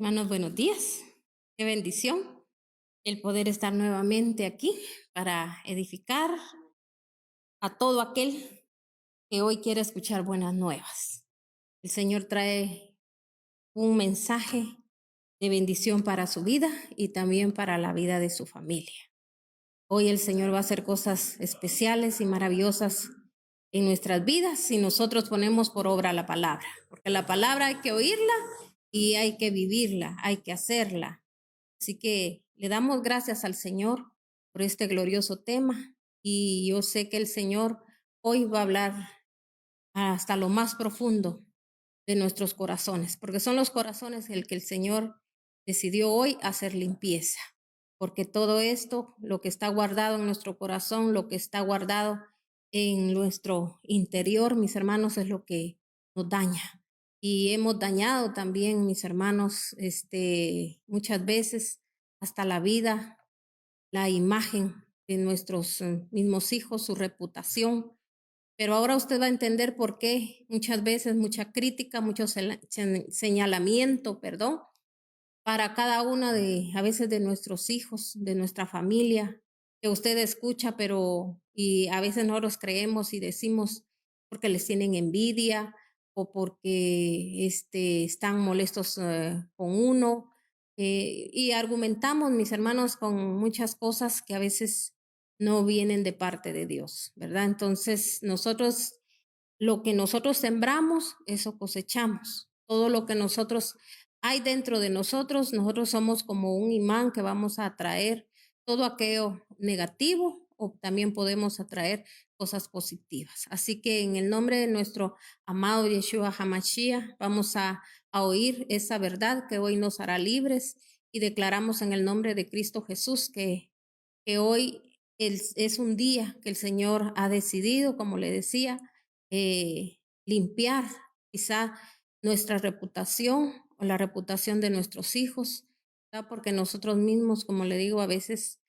Hermanos, buenos días. Qué bendición el poder estar nuevamente aquí para edificar a todo aquel que hoy quiere escuchar buenas nuevas. El Señor trae un mensaje de bendición para su vida y también para la vida de su familia. Hoy el Señor va a hacer cosas especiales y maravillosas en nuestras vidas si nosotros ponemos por obra la palabra, porque la palabra hay que oírla y hay que vivirla, hay que hacerla. Así que le damos gracias al Señor por este glorioso tema y yo sé que el Señor hoy va a hablar hasta lo más profundo de nuestros corazones, porque son los corazones el que el Señor decidió hoy hacer limpieza, porque todo esto, lo que está guardado en nuestro corazón, lo que está guardado en nuestro interior, mis hermanos, es lo que nos daña. Y hemos dañado también, mis hermanos, muchas veces hasta la vida, la imagen de nuestros mismos hijos, su reputación. Pero ahora usted va a entender por qué muchas veces mucha crítica, mucho señalamiento, perdón, para cada una a veces de nuestros hijos, de nuestra familia, que usted escucha, y a veces nosotros creemos y decimos porque les tienen envidia o porque están molestos con uno. Y argumentamos, mis hermanos, con muchas cosas que a veces no vienen de parte de Dios, ¿verdad? Entonces, lo que nosotros sembramos, eso cosechamos. Todo lo que nosotros hay dentro de nosotros, nosotros somos como un imán que vamos a atraer todo aquello negativo o también podemos atraer cosas positivas. Así que en el nombre de nuestro amado Yeshua HaMashiach vamos a oír esa verdad que hoy nos hará libres y declaramos en el nombre de Cristo Jesús que hoy es un día que el Señor ha decidido, como le decía, limpiar quizá nuestra reputación o la reputación de nuestros hijos, ¿verdad? Porque nosotros mismos, como le digo, a veces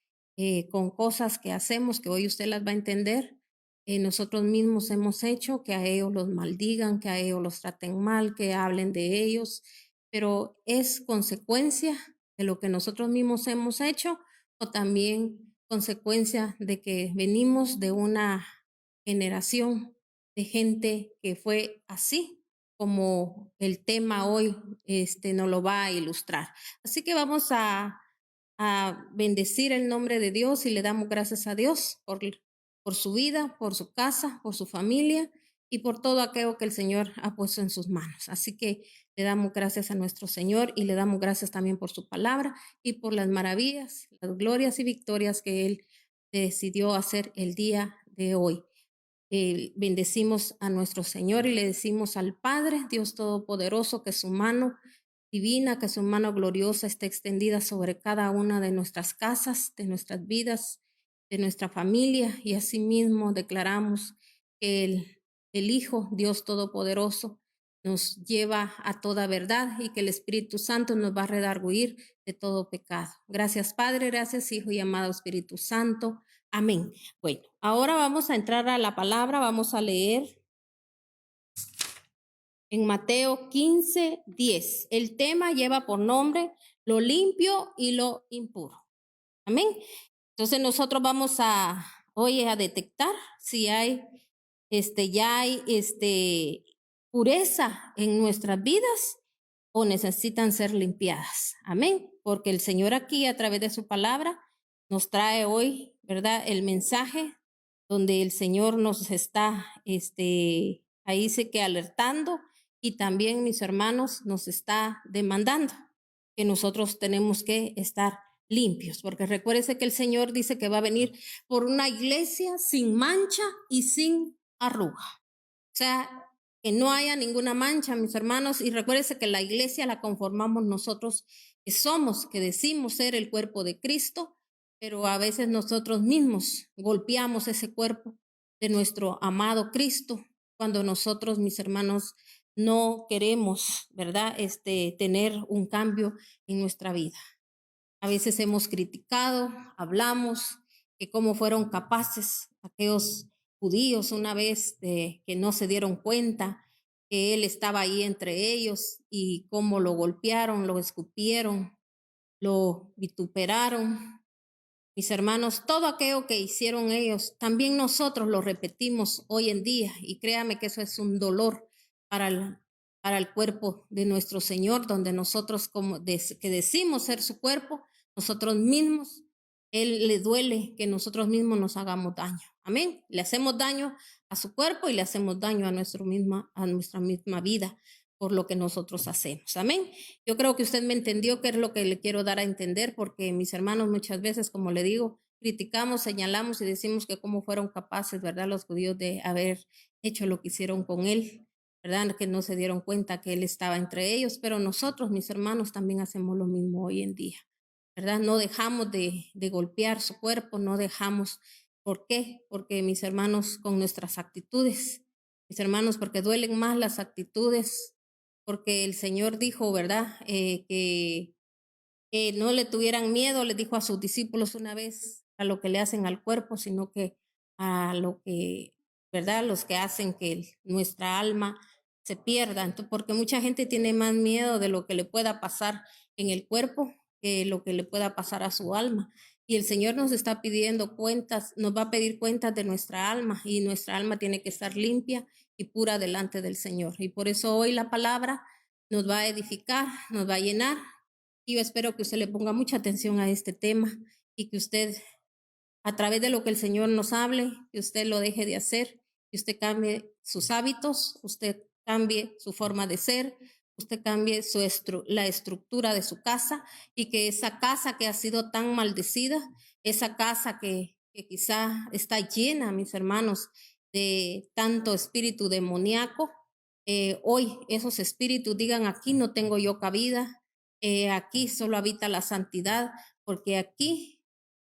con cosas que hacemos, que hoy usted las va a entender, nosotros mismos hemos hecho que a ellos los maldigan, que a ellos los traten mal, que hablen de ellos, pero es consecuencia de lo que nosotros mismos hemos hecho o también consecuencia de que venimos de una generación de gente que fue así, como el tema hoy nos lo va a ilustrar. Así que vamos a bendecir el nombre de Dios y le damos gracias a Dios por su vida, por su casa, por su familia y por todo aquello que el Señor ha puesto en sus manos. Así que le damos gracias a nuestro Señor y le damos gracias también por su palabra y por las maravillas, las glorias y victorias que Él decidió hacer el día de hoy. Bendecimos a nuestro Señor y le decimos al Padre, Dios Todopoderoso, que su mano divina, que su mano gloriosa esté extendida sobre cada una de nuestras casas, de nuestras vidas, de nuestra familia, y asimismo declaramos que el Hijo, Dios Todopoderoso, nos lleva a toda verdad y que el Espíritu Santo nos va a redarguir de todo pecado. Gracias, Padre, gracias, Hijo y amado Espíritu Santo. Amén. Bueno, ahora vamos a entrar a la palabra, vamos a leer en Mateo 15:10. El tema lleva por nombre lo limpio y lo impuro. Amén. Entonces nosotros vamos hoy a detectar si ya hay pureza en nuestras vidas o necesitan ser limpiadas. Amén. Porque el Señor aquí a través de su palabra nos trae hoy, ¿verdad? El mensaje donde el Señor nos está, ahí dice que alertando y también, mis hermanos, nos está demandando que nosotros tenemos que estar limpios, porque recuérdese que el Señor dice que va a venir por una iglesia sin mancha y sin arruga. O sea, que no haya ninguna mancha, mis hermanos, y recuérdese que la iglesia la conformamos nosotros que decimos ser el cuerpo de Cristo, pero a veces nosotros mismos golpeamos ese cuerpo de nuestro amado Cristo cuando nosotros, mis hermanos, no queremos, ¿verdad? Tener un cambio en nuestra vida. A veces hemos criticado, hablamos que cómo fueron capaces aquellos judíos una vez que no se dieron cuenta que él estaba ahí entre ellos y cómo lo golpearon, lo escupieron, lo vituperaron. Mis hermanos, todo aquello que hicieron ellos, también nosotros lo repetimos hoy en día, y créame que eso es un dolor para el cuerpo de nuestro Señor, donde nosotros que decimos ser su cuerpo, nosotros mismos, Él le duele que nosotros mismos nos hagamos daño. Amén. Le hacemos daño a su cuerpo y le hacemos daño a nuestra misma vida por lo que nosotros hacemos. Amén. Yo creo que usted me entendió qué es lo que le quiero dar a entender, porque mis hermanos muchas veces, como le digo, criticamos, señalamos y decimos que cómo fueron capaces, ¿verdad?, los judíos de haber hecho lo que hicieron con él, ¿verdad?, que no se dieron cuenta que él estaba entre ellos, pero nosotros, mis hermanos, también hacemos lo mismo hoy en día, ¿verdad? No dejamos de golpear su cuerpo, no dejamos. ¿Por qué? Porque mis hermanos, con nuestras actitudes, mis hermanos, porque duelen más las actitudes, porque el Señor dijo, ¿verdad?, que no le tuvieran miedo, le dijo a sus discípulos una vez, a lo que le hacen al cuerpo, sino que a lo que, ¿verdad?, los que hacen que nuestra alma se pierda. Entonces, porque mucha gente tiene más miedo de lo que le pueda pasar en el cuerpo que lo que le pueda pasar a su alma. Y el Señor nos está pidiendo cuentas, nos va a pedir cuentas de nuestra alma, y nuestra alma tiene que estar limpia y pura delante del Señor. Y por eso hoy la palabra nos va a edificar, nos va a llenar. Y yo espero que usted le ponga mucha atención a este tema y que usted, a través de lo que el Señor nos hable, que usted lo deje de hacer, que usted cambie sus hábitos, usted cambie su forma de ser, usted cambie la estructura de su casa, y que esa casa que ha sido tan maldecida, esa casa que quizá está llena, mis hermanos, de tanto espíritu demoníaco, hoy esos espíritus digan: aquí no tengo yo cabida, aquí solo habita la santidad, porque aquí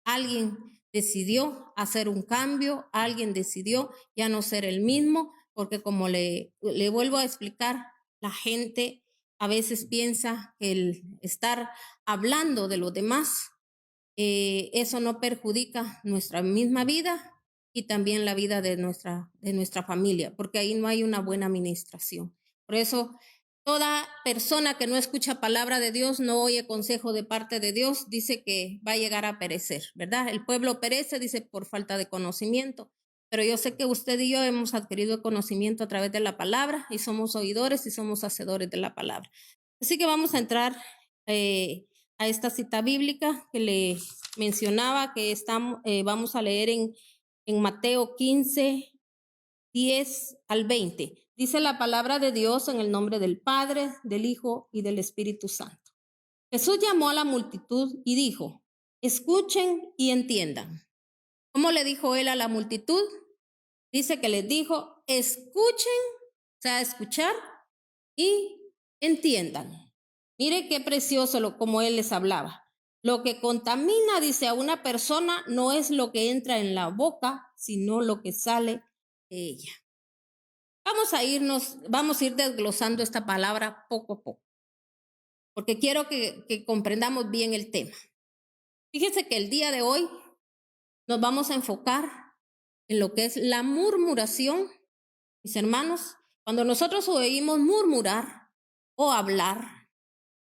alguien decidió hacer un cambio, alguien decidió ya no ser el mismo, porque como le vuelvo a explicar, la gente a veces piensa que el estar hablando de los demás, eso no perjudica nuestra misma vida y también la vida de nuestra familia, porque ahí no hay una buena administración. Por eso, toda persona que no escucha palabra de Dios, no oye consejo de parte de Dios, dice que va a llegar a perecer, ¿verdad? El pueblo perece, dice, por falta de conocimiento. Pero yo sé que usted y yo hemos adquirido conocimiento a través de la palabra, y somos oidores y somos hacedores de la palabra. Así que vamos a entrar a esta cita bíblica que le mencionaba, que vamos a leer en Mateo 15, 10 al 20. Dice la palabra de Dios en el nombre del Padre, del Hijo y del Espíritu Santo. Jesús llamó a la multitud y dijo: escuchen y entiendan. ¿Cómo le dijo él a la multitud? Dice que les dijo: escuchen, o sea, escuchar, y entiendan. Mire qué precioso como él les hablaba. Lo que contamina, dice, a una persona no es lo que entra en la boca, sino lo que sale de ella. Vamos a ir desglosando esta palabra poco a poco, porque quiero que comprendamos bien el tema. Fíjense que el día de hoy nos vamos a enfocar en lo que es la murmuración. Mis hermanos, cuando nosotros oímos murmurar o hablar,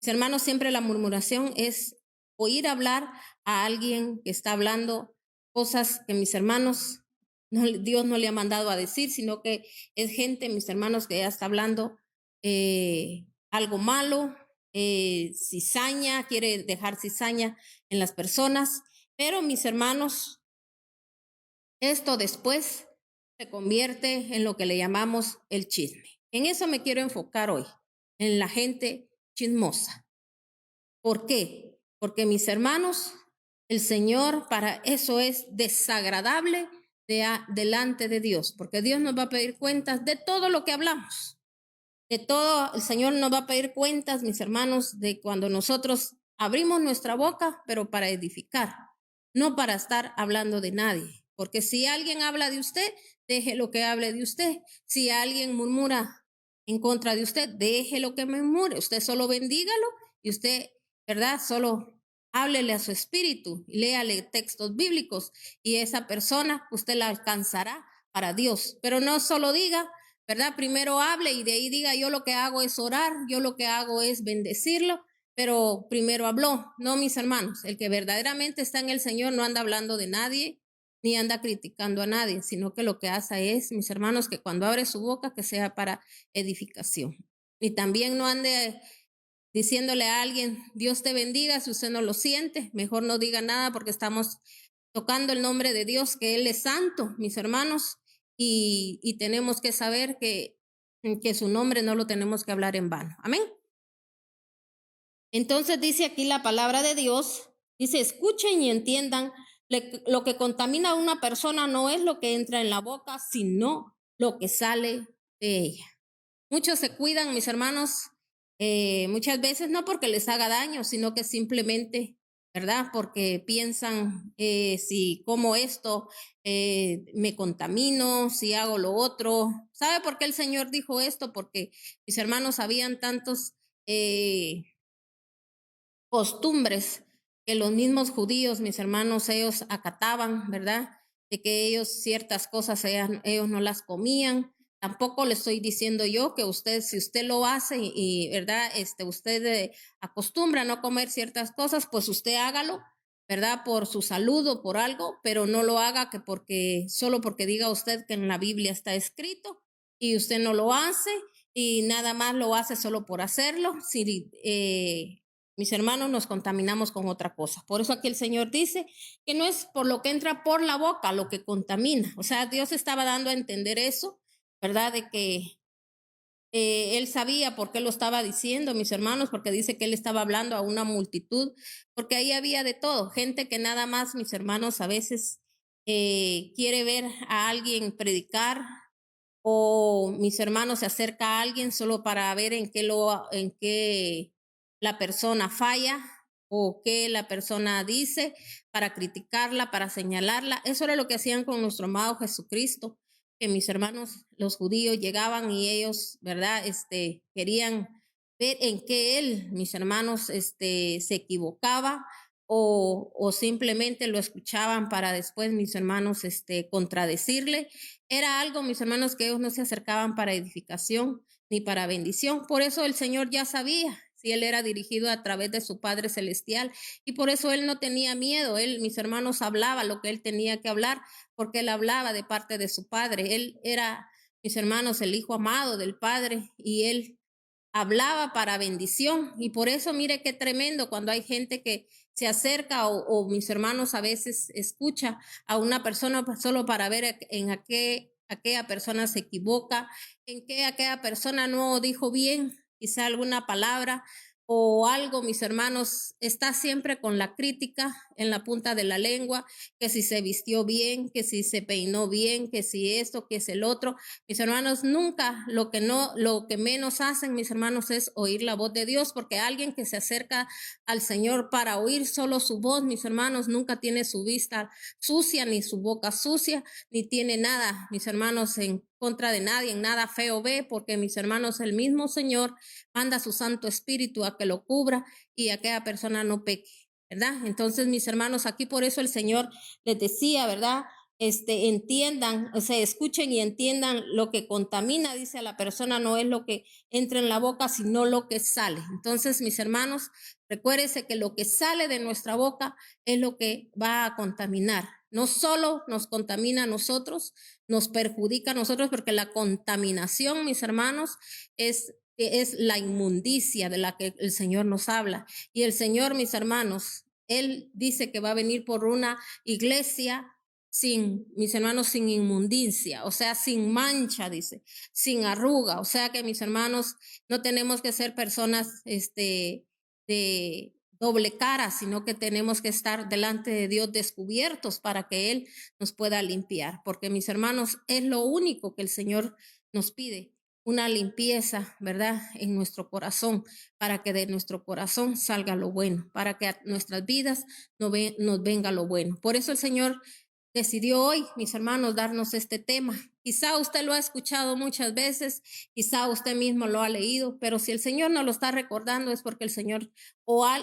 mis hermanos, siempre la murmuración es oír hablar a alguien que está hablando cosas que, mis hermanos, Dios no le ha mandado a decir, sino que es gente, mis hermanos, que ya está hablando algo malo, cizaña, quiere dejar cizaña en las personas. Pero, mis hermanos, esto después se convierte en lo que le llamamos el chisme. En eso me quiero enfocar hoy, en la gente chismosa. ¿Por qué? Porque, mis hermanos, el Señor para eso es desagradable delante de Dios, porque Dios nos va a pedir cuentas de todo lo que hablamos. De todo, el Señor nos va a pedir cuentas, mis hermanos, de cuando nosotros abrimos nuestra boca, pero para edificar, no para estar hablando de nadie. Porque si alguien habla de usted, deje lo que hable de usted. Si alguien murmura en contra de usted, deje lo que murmure. Usted solo bendígalo y usted, ¿verdad? Solo háblele a su espíritu y léale textos bíblicos, y esa persona usted la alcanzará para Dios. Pero no solo diga, ¿verdad? Primero hable y de ahí diga, yo lo que hago es orar, yo lo que hago es bendecirlo, pero primero habló. No, mis hermanos, el que verdaderamente está en el Señor no anda hablando de nadie, ni anda criticando a nadie, sino que lo que hace es, mis hermanos, que cuando abre su boca, que sea para edificación. Y también no ande diciéndole a alguien, Dios te bendiga, si usted no lo siente, mejor no diga nada porque estamos tocando el nombre de Dios, que Él es santo, mis hermanos, y tenemos que saber que su nombre no lo tenemos que hablar en vano. Amén. Entonces dice aquí la palabra de Dios, dice, escuchen y entiendan, lo que contamina a una persona no es lo que entra en la boca, sino lo que sale de ella. Muchos se cuidan, mis hermanos, muchas veces no porque les haga daño, sino que simplemente, ¿verdad? Porque piensan, si como esto, me contamino, si hago lo otro. ¿Sabe por qué el Señor dijo esto? Porque mis hermanos habían tantos costumbres que los mismos judíos, mis hermanos, ellos acataban, ¿verdad? De que ellos ciertas cosas ellos no las comían. Tampoco le estoy diciendo yo que usted, si usted lo hace y ¿verdad? Usted acostumbra a no comer ciertas cosas, pues usted hágalo, ¿verdad? Por su salud o por algo, pero no lo haga solo porque diga usted que en la Biblia está escrito y usted no lo hace y nada más lo hace solo por hacerlo. Si, mis hermanos, nos contaminamos con otra cosa. Por eso aquí el Señor dice que no es por lo que entra por la boca lo que contamina. O sea, Dios estaba dando a entender eso, ¿verdad? De que Él sabía por qué lo estaba diciendo, mis hermanos, porque dice que Él estaba hablando a una multitud, porque ahí había de todo. Gente que nada más, mis hermanos, a veces quiere ver a alguien predicar, o mis hermanos se acerca a alguien solo para ver en qué la persona falla o qué la persona dice, para criticarla, para señalarla. Eso era lo que hacían con nuestro amado Jesucristo, que mis hermanos, los judíos, llegaban y ellos, ¿verdad? Querían ver en qué él, mis hermanos, se equivocaba, o simplemente lo escuchaban para después, mis hermanos, contradecirle. Era algo, mis hermanos, que ellos no se acercaban para edificación ni para bendición. Por eso el Señor ya sabía si Él era dirigido a través de su Padre Celestial, y por eso Él no tenía miedo. Él, mis hermanos, hablaba lo que Él tenía que hablar, porque Él hablaba de parte de su Padre. Él era, mis hermanos, el Hijo amado del Padre, y Él hablaba para bendición. Y por eso, mire qué tremendo cuando hay gente que se acerca, o mis hermanos a veces escucha a una persona solo para ver en aquella persona se equivoca, en qué aquella persona no dijo bien, quizá alguna palabra o algo. Mis hermanos, está siempre con la crítica en la punta de la lengua, que si se vistió bien, que si se peinó bien, que si esto, que es el otro. Mis hermanos, nunca lo que menos hacen, mis hermanos, es oír la voz de Dios, porque alguien que se acerca al Señor para oír solo su voz, mis hermanos, nunca tiene su vista sucia, ni su boca sucia, ni tiene nada, mis hermanos, en contra de nadie, en nada feo ve, porque mis hermanos, el mismo Señor manda su Santo Espíritu a que lo cubra y a aquella persona no peque, ¿verdad? Entonces, mis hermanos, aquí por eso el Señor les decía, ¿verdad? Entiendan, o sea, escuchen y entiendan, lo que contamina, dice a la persona, no es lo que entra en la boca, sino lo que sale. Entonces, mis hermanos, recuérdense que lo que sale de nuestra boca es lo que va a contaminar. No solo nos contamina a nosotros, nos perjudica a nosotros, porque la contaminación, mis hermanos, es la inmundicia de la que el Señor nos habla. Y el Señor, mis hermanos, Él dice que va a venir por una iglesia mis hermanos, sin inmundicia, o sea, sin mancha, dice, sin arruga. O sea que, mis hermanos, no tenemos que ser personas de doble cara, sino que tenemos que estar delante de Dios descubiertos para que Él nos pueda limpiar, porque, mis hermanos, es lo único que el Señor nos pide, una limpieza, ¿verdad?, en nuestro corazón, para que de nuestro corazón salga lo bueno, para que a nuestras vidas nos venga lo bueno. Por eso el Señor decidió hoy, mis hermanos, darnos este tema. Quizá usted lo ha escuchado muchas veces, quizá usted mismo lo ha leído, pero si el Señor nos lo está recordando es porque el Señor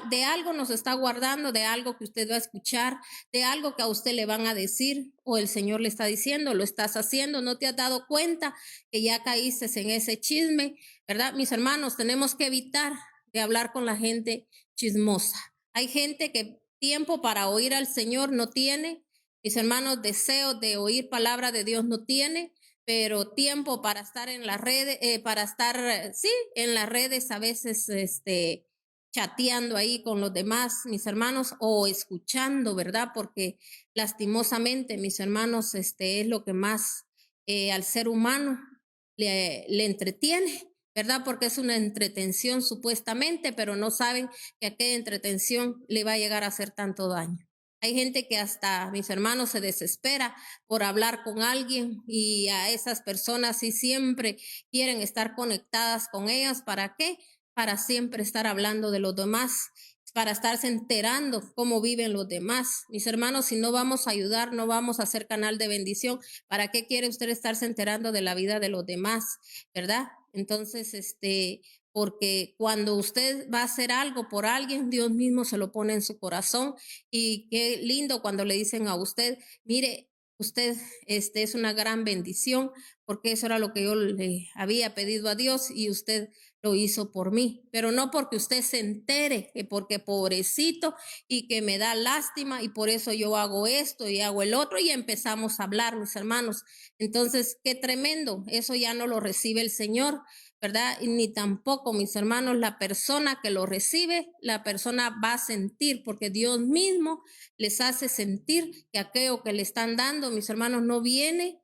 de algo nos está guardando, de algo que usted va a escuchar, de algo que a usted le van a decir, o el Señor le está diciendo, lo estás haciendo, no te has dado cuenta que ya caíste en ese chisme, ¿verdad? Mis hermanos, tenemos que evitar de hablar con la gente chismosa. Hay gente que tiempo para oír al Señor no tiene. Mis hermanos, deseo de oír palabra de Dios no tiene, pero tiempo para estar en las redes, para estar, sí, en las redes a veces, chateando ahí con los demás, mis hermanos, o escuchando, ¿verdad? Porque lastimosamente, mis hermanos, es lo que más al ser humano le entretiene, ¿verdad? Porque es una entretención supuestamente, pero no saben que aquella entretención le va a llegar a hacer tanto daño. Hay gente que hasta, mis hermanos, se desespera por hablar con alguien y a esas personas sí siempre quieren estar conectadas con ellas. ¿Para qué? Para siempre estar hablando de los demás, para estarse enterando cómo viven los demás. Mis hermanos, si no vamos a ayudar, no vamos a hacer canal de bendición, ¿para qué quiere usted estarse enterando de la vida de los demás? ¿Verdad? Entonces, porque cuando usted va a hacer algo por alguien, Dios mismo se lo pone en su corazón. Y qué lindo cuando le dicen a usted, mire, usted es una gran bendición, porque eso era lo que yo le había pedido a Dios y usted lo hizo por mí, pero no porque usted se entere, que porque pobrecito y que me da lástima y por eso yo hago esto y hago el otro y empezamos a hablar, mis hermanos. Entonces, qué tremendo, eso ya no lo recibe el Señor, ¿verdad? Y ni tampoco, mis hermanos, la persona que lo recibe, la persona va a sentir, porque Dios mismo les hace sentir que aquello que le están dando, mis hermanos, no viene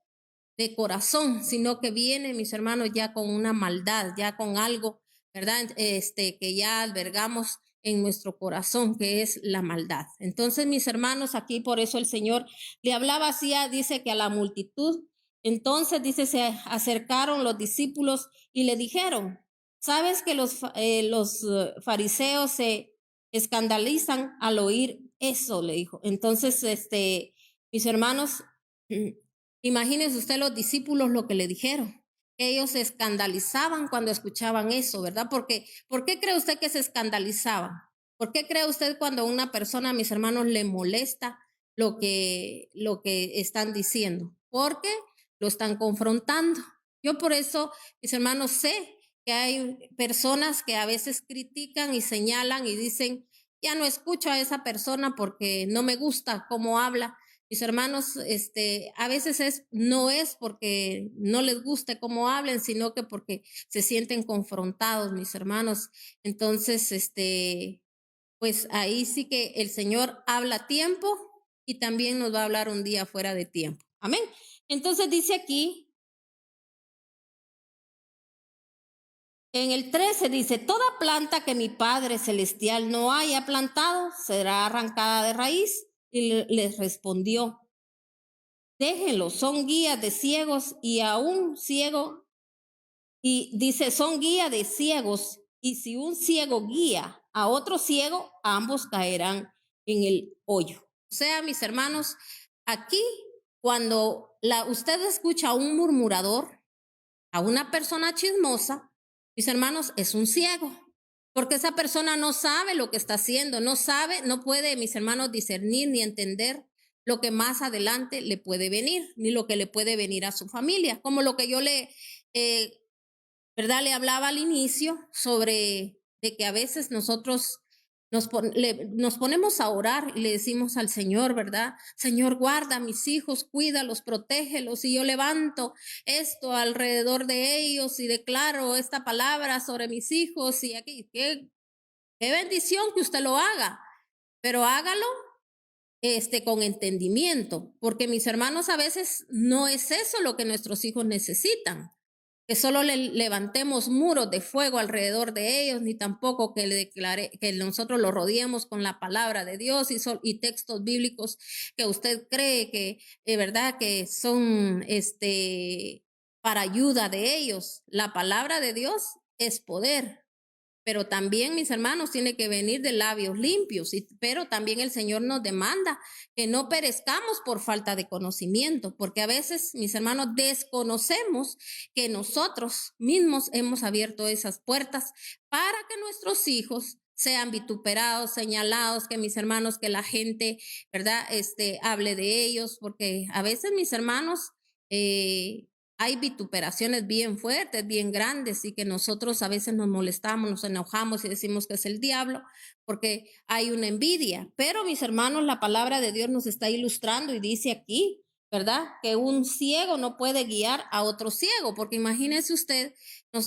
de corazón, sino que viene, mis hermanos, ya con una maldad, ya con algo, ¿verdad? Que ya albergamos en nuestro corazón, que es la maldad. Entonces, mis hermanos, aquí por eso el Señor le hablaba así, dice que a la multitud. Entonces, dice, se acercaron los discípulos y le dijeron, ¿sabes que los fariseos se escandalizan al oír eso? Le dijo. Entonces, mis hermanos, imagínense usted los discípulos lo que le dijeron. Ellos se escandalizaban cuando escuchaban eso, ¿verdad? Porque, ¿por qué cree usted que se escandalizaban? ¿Por qué cree usted cuando una persona, mis hermanos, le molesta lo que están diciendo? Porque lo están confrontando. Yo por eso, mis hermanos, sé que hay personas que a veces critican y señalan y dicen, ya no escucho a esa persona porque no me gusta cómo habla. Mis hermanos, a veces no es porque no les guste cómo hablen, sino que porque se sienten confrontados, mis hermanos. Entonces, pues ahí sí que el Señor habla a tiempo y también nos va a hablar un día fuera de tiempo. Amén. Entonces dice aquí, en el 13 dice, toda planta que mi Padre Celestial no haya plantado será arrancada de raíz. Y les respondió, déjenlo, son guías de ciegos y a un ciego, y dice, son guía de ciegos, y si un ciego guía a otro ciego, ambos caerán en el hoyo. O sea, mis hermanos, aquí cuando usted escucha a un murmurador, a una persona chismosa, mis hermanos, es un ciego, porque esa persona no sabe lo que está haciendo, no sabe, no puede, mis hermanos, discernir ni entender lo que más adelante le puede venir, ni lo que le puede venir a su familia, como lo que yo ¿verdad? Le hablaba al inicio sobre de que a veces nosotros nos ponemos a orar y le decimos al Señor, ¿verdad? Señor, guarda a mis hijos, cuídalos, protégelos. Y yo levanto esto alrededor de ellos y declaro esta palabra sobre mis hijos. Y aquí, qué bendición que usted lo haga, pero hágalo con entendimiento, porque mis hermanos, a veces no es eso lo que nuestros hijos necesitan, que solo le levantemos muros de fuego alrededor de ellos, ni tampoco que nosotros lo rodeemos con la palabra de Dios y textos bíblicos que usted cree que, verdad, que son para ayuda de ellos. La palabra de Dios es poder. pero también, mis hermanos, tiene que venir de labios limpios, pero también el Señor nos demanda que no perezcamos por falta de conocimiento, porque a veces, mis hermanos, desconocemos que nosotros mismos hemos abierto esas puertas para que nuestros hijos sean vituperados, señalados, que mis hermanos, que la gente, ¿verdad? Hable de ellos, porque a veces, mis hermanos, hay vituperaciones bien fuertes, bien grandes, y que nosotros a veces nos molestamos, nos enojamos y decimos que es el diablo, porque hay una envidia. Pero, mis hermanos, la palabra de Dios nos está ilustrando y dice aquí, ¿verdad? Que un ciego no puede guiar a otro ciego, porque imagínese usted,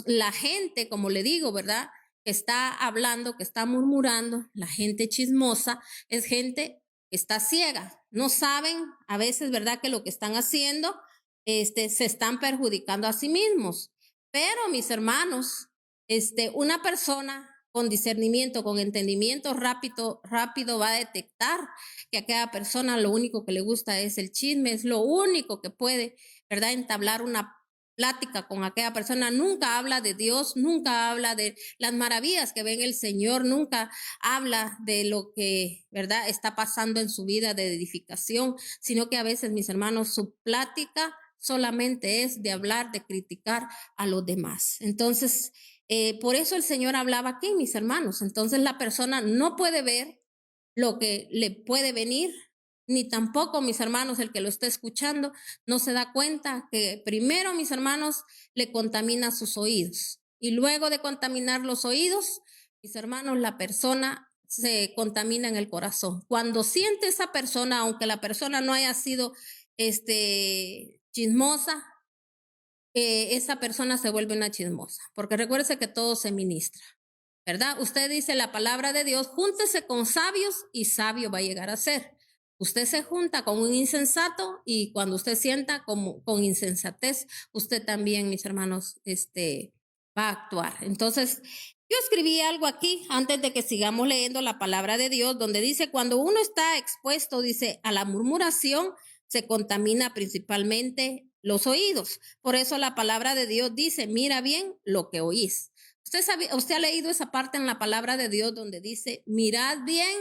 la gente, como le digo, ¿verdad? Que está hablando, que está murmurando, la gente chismosa, es gente que está ciega. No saben a veces, ¿verdad? Que lo que están haciendo se están perjudicando a sí mismos. Pero, mis hermanos, una persona con discernimiento, con entendimiento rápido va a detectar que a aquella persona lo único que le gusta es el chisme, es lo único que puede, ¿verdad? Entablar una plática con aquella persona. Nunca habla de Dios, nunca habla de las maravillas que ve en el Señor, nunca habla de lo que, ¿verdad?, está pasando en su vida de edificación, sino que a veces, mis hermanos, su plática solamente es de hablar, de criticar a los demás. Entonces, por eso el Señor hablaba aquí, mis hermanos. Entonces la persona no puede ver lo que le puede venir, ni tampoco, mis hermanos, el que lo está escuchando, no se da cuenta que primero, mis hermanos, le contamina sus oídos. Y luego de contaminar los oídos, mis hermanos, la persona se contamina en el corazón. Cuando siente esa persona, aunque la persona no haya sido chismosa, esa persona se vuelve una chismosa, porque recuérdese que todo se ministra, ¿verdad? Usted dice la palabra de Dios, júntese con sabios y sabio va a llegar a ser. Usted se junta con un insensato y cuando usted sienta con insensatez, usted también, mis hermanos, va a actuar. Entonces, yo escribí algo aquí antes de que sigamos leyendo la palabra de Dios, donde dice, cuando uno está expuesto, dice, a la murmuración, se contamina principalmente los oídos. Por eso la palabra de Dios dice, mira bien lo que oís. Usted ha leído esa parte en la palabra de Dios donde dice, mirad bien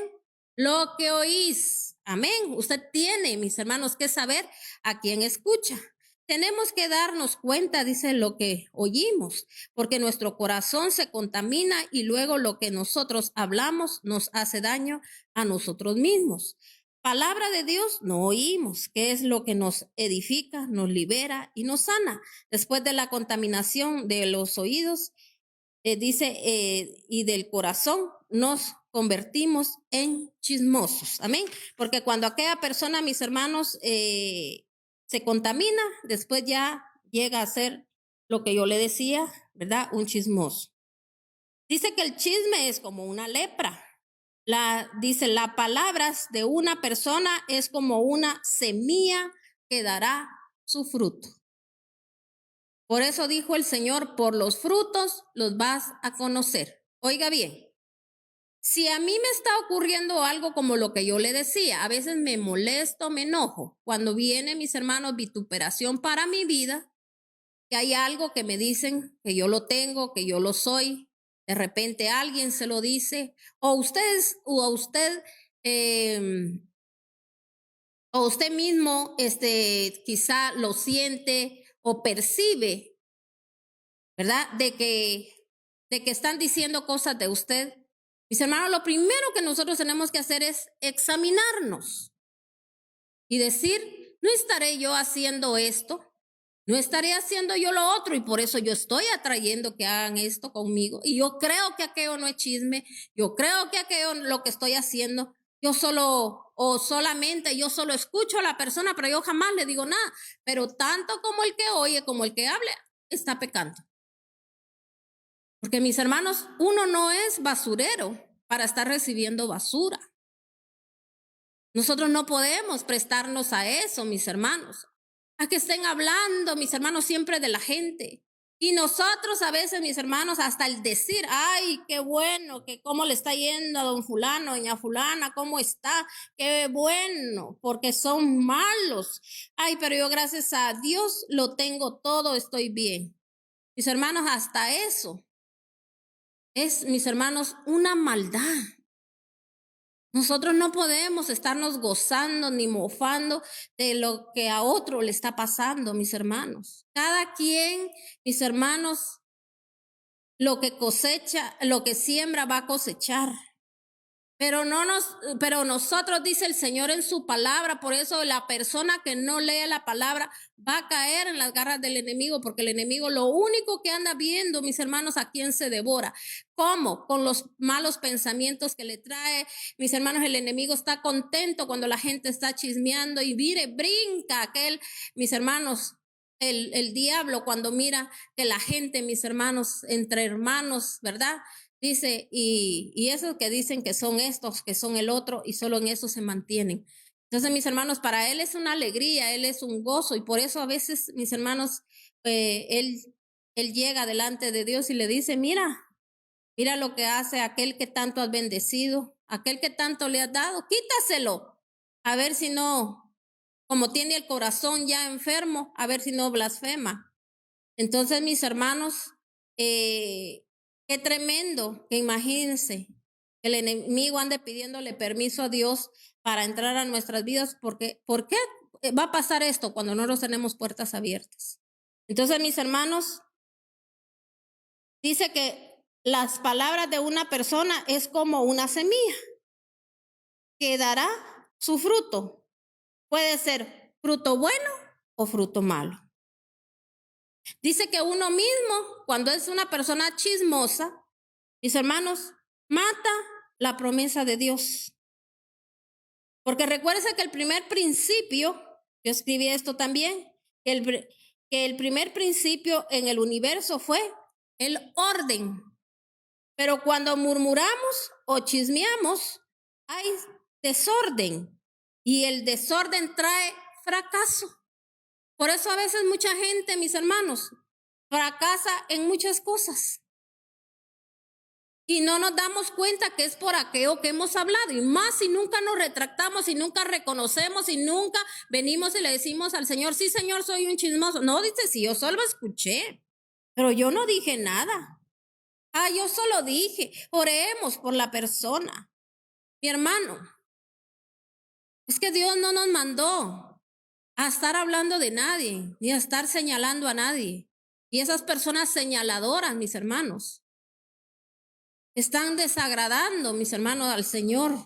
lo que oís. Amén. Usted tiene, mis hermanos, que saber a quién escucha. Tenemos que darnos cuenta, dice, lo que oímos, porque nuestro corazón se contamina y luego lo que nosotros hablamos nos hace daño a nosotros mismos. Palabra de Dios no oímos, que es lo que nos edifica, nos libera y nos sana. Después de la contaminación de los oídos, dice, y del corazón nos convertimos en chismosos. Amén. Porque cuando aquella persona, mis hermanos, se contamina, después ya llega a ser lo que yo le decía, ¿verdad? Un chismoso. Dice que el chisme es como una lepra. Dice, las palabras de una persona es como una semilla que dará su fruto. Por eso dijo el Señor, por los frutos los vas a conocer. Oiga bien, si a mí me está ocurriendo algo como lo que yo le decía, a veces me molesto, me enojo, cuando viene, mis hermanos, vituperación para mi vida, que hay algo que me dicen que yo lo tengo, que yo lo soy, de repente alguien se lo dice, o usted mismo, quizá lo siente o percibe, ¿verdad? De que están diciendo cosas de usted. Mis hermanos, lo primero que nosotros tenemos que hacer es examinarnos y decir, ¿no estaré yo haciendo esto? ¿No estaré haciendo yo lo otro? Y por eso yo estoy atrayendo que hagan esto conmigo. Y yo creo que aquello no es chisme. Yo creo que aquello lo que estoy haciendo, yo solo escucho a la persona, pero yo jamás le digo nada. Pero tanto como el que oye, como el que hable, está pecando. Porque, mis hermanos, uno no es basurero para estar recibiendo basura. Nosotros no podemos prestarnos a eso, mis hermanos, a que estén hablando, mis hermanos, siempre de la gente. Y nosotros a veces, mis hermanos, hasta el decir, ay, qué bueno, que cómo le está yendo a don fulano, doña fulana, cómo está, qué bueno, porque son malos. Ay, pero yo gracias a Dios lo tengo todo, estoy bien. Mis hermanos, hasta eso es, mis hermanos, una maldad. Nosotros no podemos estarnos gozando ni mofando de lo que a otro le está pasando, mis hermanos. Cada quien, mis hermanos, lo que cosecha, lo que siembra va a cosechar. Pero nosotros, dice el Señor en su palabra, por eso la persona que no lee la palabra va a caer en las garras del enemigo, porque el enemigo lo único que anda viendo, mis hermanos, a quién se devora. ¿Cómo? Con los malos pensamientos que le trae. Mis hermanos, el enemigo está contento cuando la gente está chismeando y mire, brinca aquel, mis hermanos. El diablo cuando mira que la gente, mis hermanos, entre hermanos, ¿verdad? Dice, y esos que dicen que son estos, que son el otro, y solo en eso se mantienen. Entonces, mis hermanos, para él es una alegría, él es un gozo, y por eso a veces, mis hermanos, él llega delante de Dios y le dice, mira lo que hace aquel que tanto has bendecido, aquel que tanto le has dado, quítaselo, a ver si no, como tiene el corazón ya enfermo, a ver si no blasfema. Entonces, mis hermanos, qué tremendo que imagínense que el enemigo ande pidiéndole permiso a Dios para entrar a nuestras vidas, porque ¿por qué va a pasar esto cuando no nos tenemos puertas abiertas? Entonces, mis hermanos, dice que las palabras de una persona es como una semilla que dará su fruto. Puede ser fruto bueno o fruto malo. Dice que uno mismo, cuando es una persona chismosa, mis hermanos, mata la promesa de Dios. Porque recuérdense que el primer principio, yo escribí esto también, que el primer principio en el universo fue el orden. Pero cuando murmuramos o chismeamos, hay desorden. Y el desorden trae fracaso. Por eso a veces mucha gente, mis hermanos, fracasa en muchas cosas. Y no nos damos cuenta que es por aquello que hemos hablado. Y más si nunca nos retractamos, y nunca reconocemos, y nunca venimos y le decimos al Señor, sí, Señor, soy un chismoso. No, dice, sí, yo solo escuché, pero yo no dije nada. Yo solo dije, oremos por la persona. Mi hermano, es que Dios no nos mandó a estar hablando de nadie, ni a estar señalando a nadie. Y esas personas señaladoras, mis hermanos, están desagradando, mis hermanos, al Señor.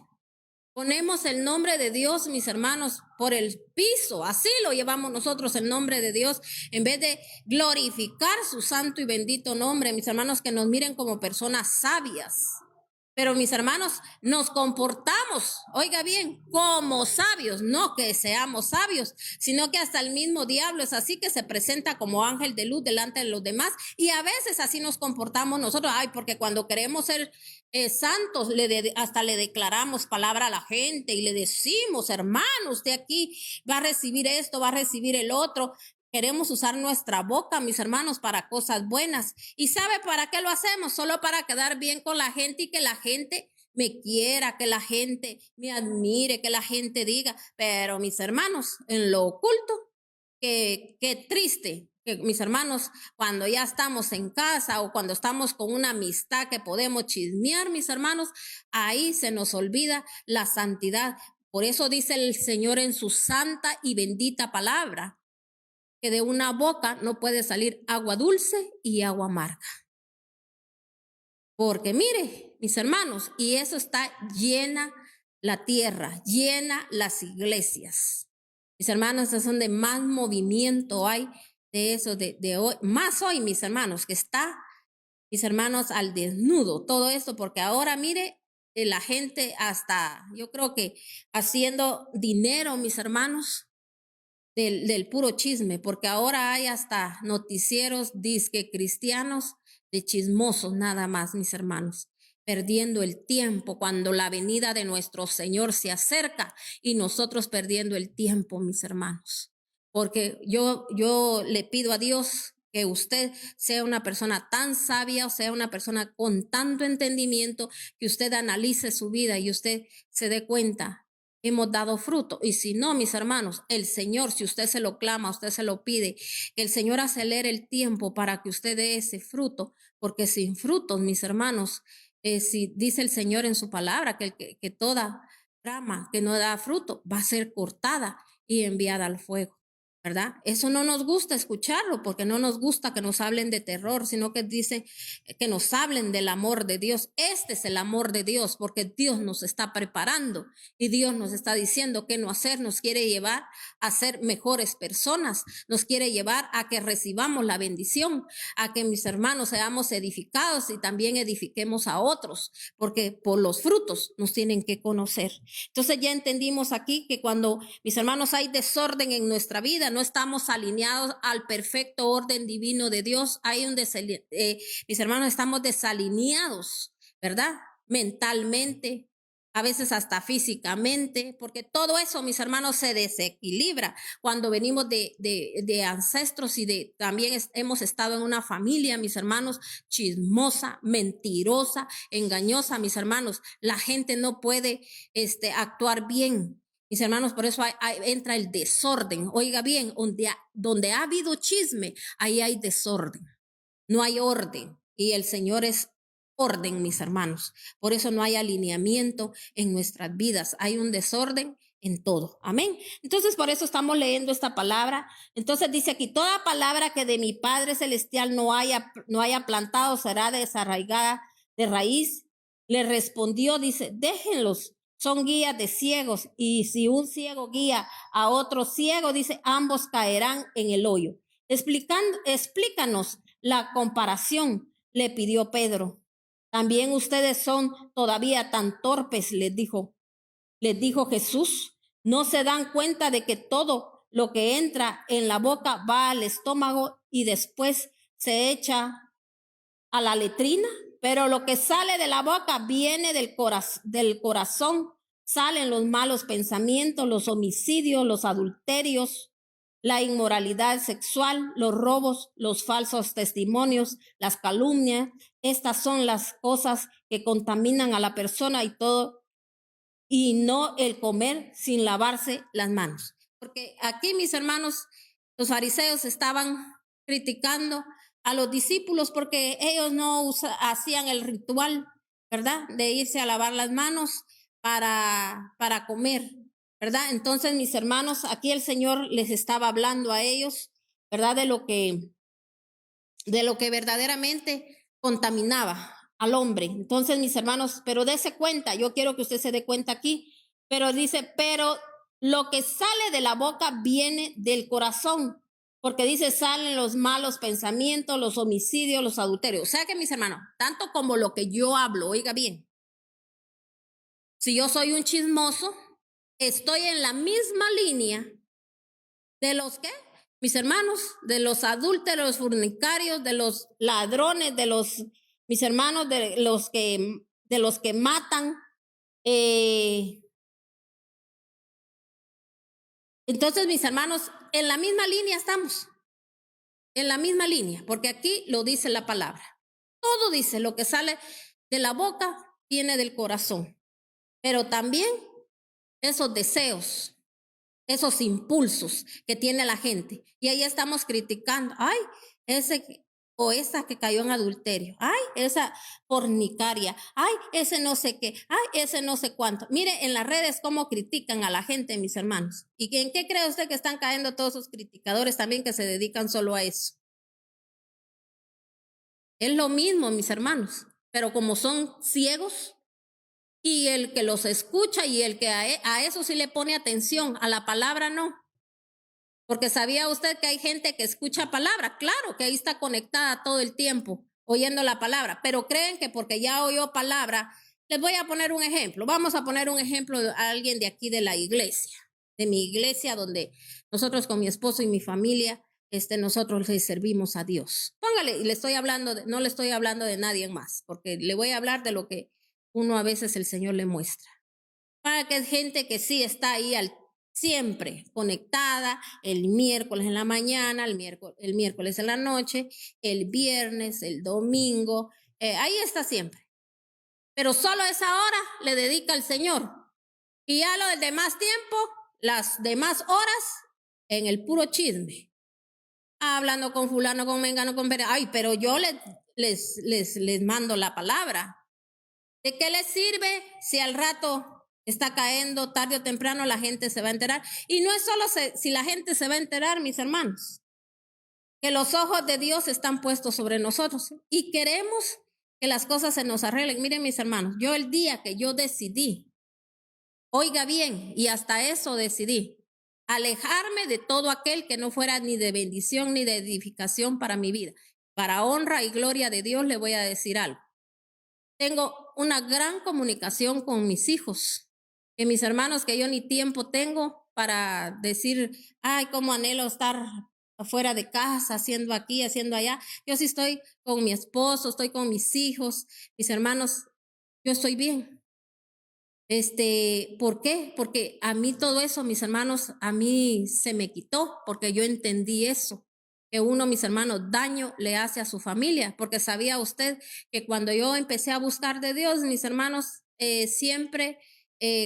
Ponemos el nombre de Dios, mis hermanos, por el piso. Así lo llevamos nosotros, el nombre de Dios, en vez de glorificar su santo y bendito nombre, mis hermanos, que nos miren como personas sabias. Pero mis hermanos, nos comportamos, oiga bien, como sabios, no que seamos sabios, sino que hasta el mismo diablo es así, que se presenta como ángel de luz delante de los demás, y a veces así nos comportamos nosotros, porque cuando queremos ser santos, hasta le declaramos palabra a la gente y le decimos, hermano, usted aquí va a recibir esto, va a recibir el otro. Queremos usar nuestra boca, mis hermanos, para cosas buenas. ¿Y sabe para qué lo hacemos? Solo para quedar bien con la gente y que la gente me quiera, que la gente me admire, que la gente diga. Pero mis hermanos, en lo oculto, qué triste que mis hermanos, cuando ya estamos en casa o cuando estamos con una amistad que podemos chismear, mis hermanos, ahí se nos olvida la santidad. Por eso dice el Señor en su santa y bendita palabra, que de una boca no puede salir agua dulce y agua amarga. Porque mire, mis hermanos, y eso está llena la tierra, llena las iglesias. Mis hermanos, es donde más movimiento hay de eso, de hoy, más hoy, mis hermanos, que está, mis hermanos, al desnudo, todo esto, porque ahora mire, la gente hasta, yo creo que haciendo dinero, mis hermanos, del puro chisme, porque ahora hay hasta noticieros disque cristianos de chismosos nada más, mis hermanos, perdiendo el tiempo cuando la venida de nuestro Señor se acerca, y nosotros perdiendo el tiempo, mis hermanos, porque yo le pido a Dios que usted sea una persona tan sabia, o sea, una persona con tanto entendimiento, que usted analice su vida y usted se dé cuenta hemos dado fruto. Y si no, mis hermanos, el Señor, si usted se lo clama, usted se lo pide, que el Señor acelere el tiempo para que usted dé ese fruto, porque sin frutos, mis hermanos, si dice el Señor en su palabra que toda rama que no da fruto va a ser cortada y enviada al fuego. ¿Verdad? Eso no nos gusta escucharlo porque no nos gusta que nos hablen de terror, sino que dicen que nos hablen del amor de Dios. Este es el amor de Dios porque Dios nos está preparando y Dios nos está diciendo qué no hacer, nos quiere llevar a ser mejores personas, nos quiere llevar a que recibamos la bendición, a que mis hermanos seamos edificados y también edifiquemos a otros, porque por los frutos nos tienen que conocer. Entonces ya entendimos aquí que cuando, mis hermanos, hay desorden en nuestra vida, no estamos alineados al perfecto orden divino de Dios, hay mis hermanos, estamos desalineados, ¿verdad? Mentalmente, a veces hasta físicamente, porque todo eso, mis hermanos, se desequilibra cuando venimos de ancestros y también hemos estado en una familia, mis hermanos, chismosa, mentirosa, engañosa, mis hermanos. La gente no puede actuar bien. Mis hermanos, por eso entra el desorden. Oiga bien, donde ha habido chisme, ahí hay desorden. No hay orden. Y el Señor es orden, mis hermanos. Por eso no hay alineamiento en nuestras vidas. Hay un desorden en todo. Amén. Entonces, por eso estamos leyendo esta palabra. Entonces dice aquí, toda palabra que de mi Padre Celestial no haya plantado será desarraigada de raíz. Le respondió, dice, déjenlos. Son guías de ciegos, y si un ciego guía a otro ciego, dice, ambos caerán en el hoyo. Explícanos la comparación, le pidió Pedro. También ustedes son todavía tan torpes, les dijo Jesús. ¿No se dan cuenta de que todo lo que entra en la boca va al estómago y después se echa a la letrina? Pero lo que sale de la boca viene del corazón. Salen los malos pensamientos, los homicidios, los adulterios, la inmoralidad sexual, los robos, los falsos testimonios, las calumnias. Estas son las cosas que contaminan a la persona y todo, y no el comer sin lavarse las manos. Porque aquí, mis hermanos, los fariseos estaban criticando a los discípulos porque ellos no hacían el ritual, ¿verdad? De irse a lavar las manos para comer, ¿verdad? Entonces, mis hermanos, aquí el Señor les estaba hablando a ellos, ¿verdad? De lo que verdaderamente contaminaba al hombre. Entonces, mis hermanos, pero dése cuenta, yo quiero que usted se dé cuenta aquí, pero dice, pero lo que sale de la boca viene del corazón, porque dice, salen los malos pensamientos, los homicidios, los adulterios. O sea que, mis hermanos, tanto como lo que yo hablo, oiga bien, si yo soy un chismoso, estoy en la misma línea de los que, mis hermanos, de los adúlteros, los fornicarios, de los ladrones, mis hermanos, de los que matan. Entonces, mis hermanos, en la misma línea estamos, en la misma línea, porque aquí lo dice la palabra. Todo dice, lo que sale de la boca viene del corazón, pero también esos deseos, esos impulsos que tiene la gente. Y ahí estamos criticando, ay, ese o esa que cayó en adulterio, ay, esa fornicaria, ay, ese no sé qué, ay, ese no sé cuánto. Mire en las redes cómo critican a la gente, mis hermanos. ¿Y en qué cree usted que están cayendo todos esos criticadores también que se dedican solo a eso? Es lo mismo, mis hermanos, pero como son ciegos, y el que los escucha y el que a eso sí le pone atención, a la palabra no. Porque sabía usted que hay gente que escucha palabra, claro que ahí está conectada todo el tiempo oyendo la palabra, pero creen que porque ya oyó palabra, les voy a poner un ejemplo. Vamos a poner un ejemplo de alguien de aquí de la iglesia, de mi iglesia donde nosotros con mi esposo y mi familia, nosotros le servimos a Dios. Póngale, y le estoy hablando, no le estoy hablando de nadie más, porque le voy a hablar de lo que uno a veces el Señor le muestra. Para que es gente que sí está ahí siempre conectada, el miércoles en la mañana, el miércoles en la noche, el viernes, el domingo, ahí está siempre. Pero solo a esa hora le dedica al Señor. Y ya lo del demás tiempo, las demás horas, en el puro chisme. Hablando con fulano, con mengano, con perengano. Ay, pero yo les mando la palabra. ¿De qué les sirve si al rato está cayendo, tarde o temprano la gente se va a enterar? Y no es solo si la gente se va a enterar, mis hermanos, que los ojos de Dios están puestos sobre nosotros y queremos que las cosas se nos arreglen. Miren, mis hermanos, yo el día que yo decidí, oiga bien, y hasta eso decidí, alejarme de todo aquel que no fuera ni de bendición ni de edificación para mi vida. Para honra y gloria de Dios le voy a decir algo. Tengo una gran comunicación con mis hijos, que mis hermanos, que yo ni tiempo tengo para decir, ay, cómo anhelo estar afuera de casa, haciendo aquí, haciendo allá. Yo sí estoy con mi esposo, estoy con mis hijos, mis hermanos, yo estoy bien. ¿Por qué? Porque a mí todo eso, mis hermanos, a mí se me quitó, porque yo entendí eso, que uno, mis hermanos, daño le hace a su familia, porque sabía usted que cuando yo empecé a buscar de Dios, mis hermanos, siempre,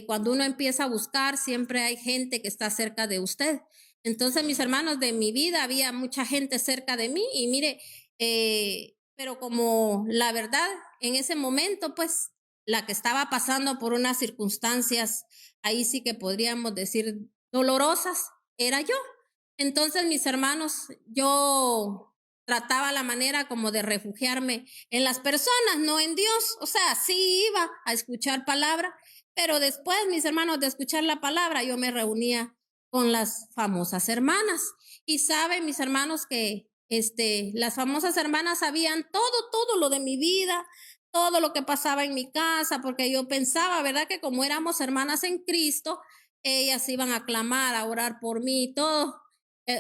cuando uno empieza a buscar, siempre hay gente que está cerca de usted. Entonces, mis hermanos, de mi vida había mucha gente cerca de mí y mire, pero como la verdad, en ese momento, pues, la que estaba pasando por unas circunstancias, ahí sí que podríamos decir dolorosas, era yo. Entonces, mis hermanos, yo trataba la manera como de refugiarme en las personas, no en Dios. O sea, sí iba a escuchar palabra, pero después, mis hermanos, de escuchar la palabra, yo me reunía con las famosas hermanas. Y saben, mis hermanos, que las famosas hermanas sabían todo lo de mi vida, todo lo que pasaba en mi casa, porque yo pensaba, ¿verdad? Que como éramos hermanas en Cristo, ellas iban a clamar, a orar por mí y todo.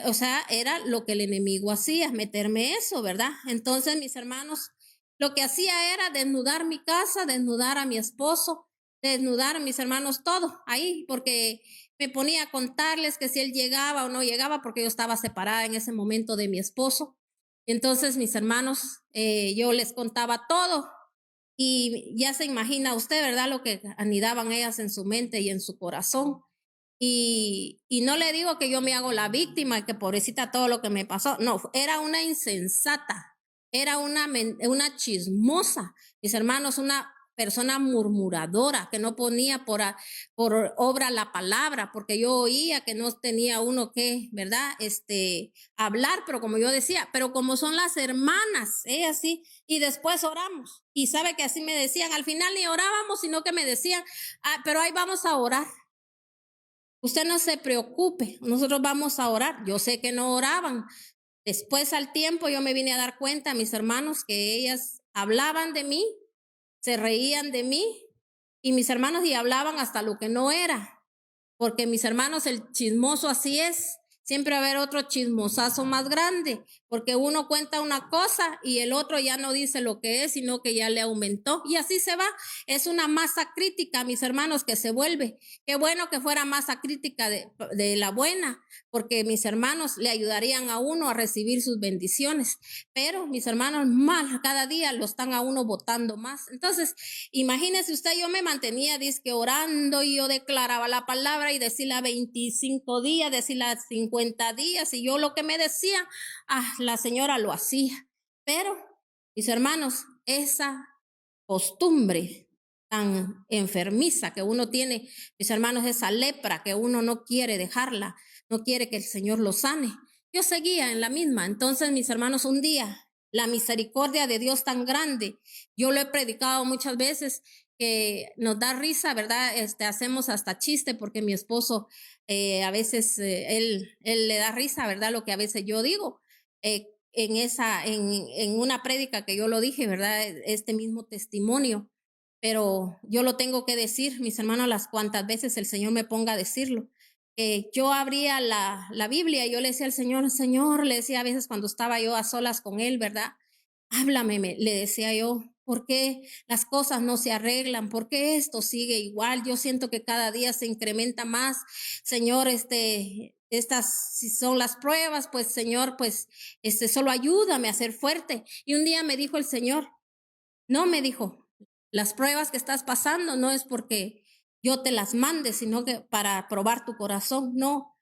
O sea, era lo que el enemigo hacía, meterme eso, ¿verdad? Entonces, mis hermanos, lo que hacía era desnudar mi casa, desnudar a mi esposo, desnudar a mis hermanos, todo ahí, porque me ponía a contarles que si él llegaba o no llegaba, porque yo estaba separada en ese momento de mi esposo. Entonces, mis hermanos, yo les contaba todo. Y ya se imagina usted, ¿verdad? Lo que anidaban ellas en su mente y en su corazón. Y no le digo que yo me hago la víctima y que pobrecita todo lo que me pasó. No, era una insensata, era una chismosa, mis hermanos, una persona murmuradora que no ponía por obra la palabra, porque yo oía que no tenía uno que, ¿verdad? Hablar, pero como yo decía, pero como son las hermanas, ellas sí, y después oramos. Y sabe que así me decían, al final ni orábamos, sino que me decían, pero ahí vamos a orar. Usted no se preocupe, nosotros vamos a orar. Yo sé que no oraban. Después al tiempo yo me vine a dar cuenta, mis hermanos, que ellas hablaban de mí, se reían de mí y mis hermanos y hablaban hasta lo que no era. Porque mis hermanos, el chismoso así es. Siempre va a haber otro chismosazo más grande, porque uno cuenta una cosa y el otro ya no dice lo que es, sino que ya le aumentó. Y así se va. Es una masa crítica, mis hermanos, que se vuelve. Qué bueno que fuera masa crítica de la buena, porque mis hermanos le ayudarían a uno a recibir sus bendiciones. Pero mis hermanos mal, cada día lo están a uno botando más. Entonces, imagínese usted, yo me mantenía disque orando y yo declaraba la palabra y decirla 25 días, decirla 50 días y yo lo que me decía, la señora lo hacía. Pero, mis hermanos, esa costumbre tan enfermiza que uno tiene, mis hermanos, esa lepra que uno no quiere dejarla, no quiere que el Señor lo sane. Yo seguía en la misma. Entonces, mis hermanos, un día, la misericordia de Dios tan grande, yo lo he predicado muchas veces, que nos da risa, ¿verdad? Hacemos hasta chiste porque mi esposo a veces él le da risa, ¿verdad? Lo que a veces yo digo. En una prédica que yo lo dije, ¿verdad? Este mismo testimonio, pero yo lo tengo que decir, mis hermanos, las cuantas veces el Señor me ponga a decirlo. Yo abría la Biblia y yo le decía al Señor, Señor, le decía a veces cuando estaba yo a solas con él, ¿verdad? Háblame, le decía yo, ¿por qué las cosas no se arreglan? ¿Por qué esto sigue igual? Yo siento que cada día se incrementa más. Señor, estas si son las pruebas, pues Señor, pues solo ayúdame a ser fuerte. Y un día me dijo el Señor, no, me dijo, las pruebas que estás pasando no es porque yo te las mande, sino que para probar tu corazón. No,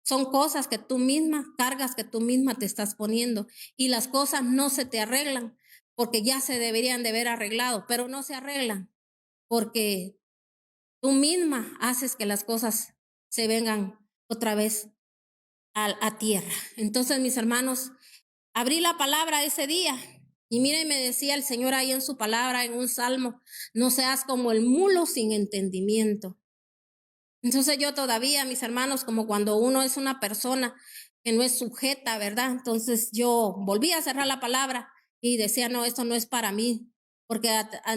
son cosas que tú misma, cargas que tú misma te estás poniendo, y las cosas no se te arreglan porque ya se deberían de haber arreglado, pero no se arreglan porque tú misma haces que las cosas se vengan otra vez a tierra. Entonces, mis hermanos, abrí la palabra ese día y miren, me decía el Señor ahí en su palabra, en un salmo: no seas como el mulo sin entendimiento. Entonces yo todavía, mis hermanos, como cuando uno es una persona que no es sujeta, ¿verdad? Entonces yo volví a cerrar la palabra y decía: no, esto no es para mí, porque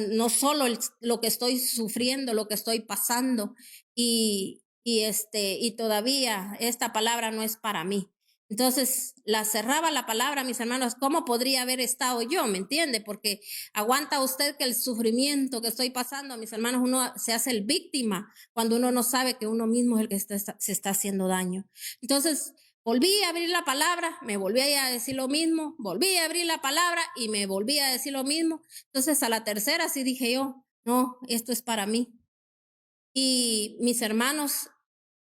no solo lo que estoy sufriendo, lo que estoy pasando, y todavía esta palabra no es para mí. Entonces la cerraba la palabra, mis hermanos. ¿Cómo podría haber estado yo? ¿Me entiende? Porque aguanta usted que el sufrimiento que estoy pasando, mis hermanos, uno se hace el víctima cuando uno no sabe que uno mismo es el que se está haciendo daño. Entonces, volví a abrir la palabra, me volví a decir lo mismo, volví a abrir la palabra y me volví a decir lo mismo. Entonces, a la tercera sí dije yo: no, esto es para mí. Y mis hermanos,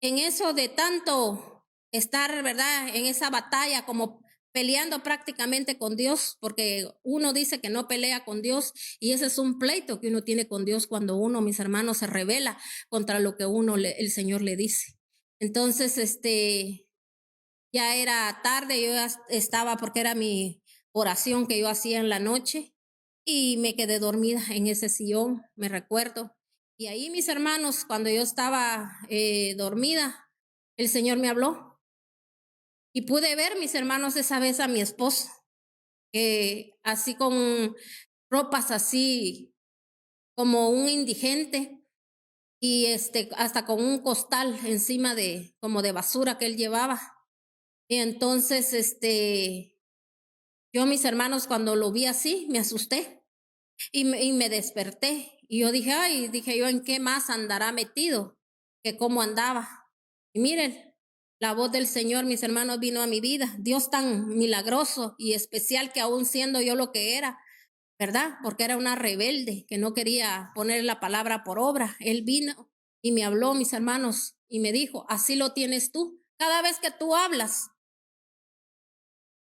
en eso de tanto estar, ¿verdad?, en esa batalla, como peleando prácticamente con Dios, porque uno dice que no pelea con Dios, y ese es un pleito que uno tiene con Dios cuando uno, mis hermanos, se rebela contra lo que el Señor le dice. Entonces, ya era tarde, yo ya estaba, porque era mi oración que yo hacía en la noche, y me quedé dormida en ese sillón, me recuerdo. Y ahí, mis hermanos, cuando yo estaba dormida, el Señor me habló y pude ver, mis hermanos, esa vez a mi esposo, así con ropas así como un indigente, y hasta con un costal encima como de basura que él llevaba. Y entonces, yo, mis hermanos, cuando lo vi así, me asusté y me desperté. Y yo dije: ay, dije yo, ¿en qué más andará metido que cómo andaba? Y miren, la voz del Señor, mis hermanos, vino a mi vida. Dios tan milagroso y especial, que aún siendo yo lo que era, ¿verdad? Porque era una rebelde que no quería poner la palabra por obra. Él vino y me habló, mis hermanos, y me dijo: así lo tienes tú. Cada vez que tú hablas,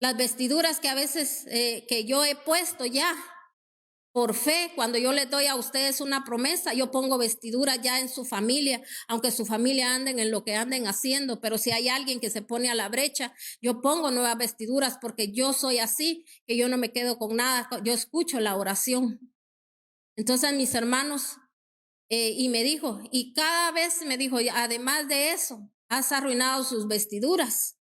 las vestiduras que a veces que yo he puesto ya por fe, cuando yo les doy a ustedes una promesa, yo pongo vestiduras ya en su familia, aunque su familia anden en lo que anden haciendo, pero si hay alguien que se pone a la brecha, yo pongo nuevas vestiduras, porque yo soy así, que yo no me quedo con nada, yo escucho la oración. Entonces, mis hermanos, y me dijo, y cada vez me dijo: además de eso, has arruinado sus vestiduras,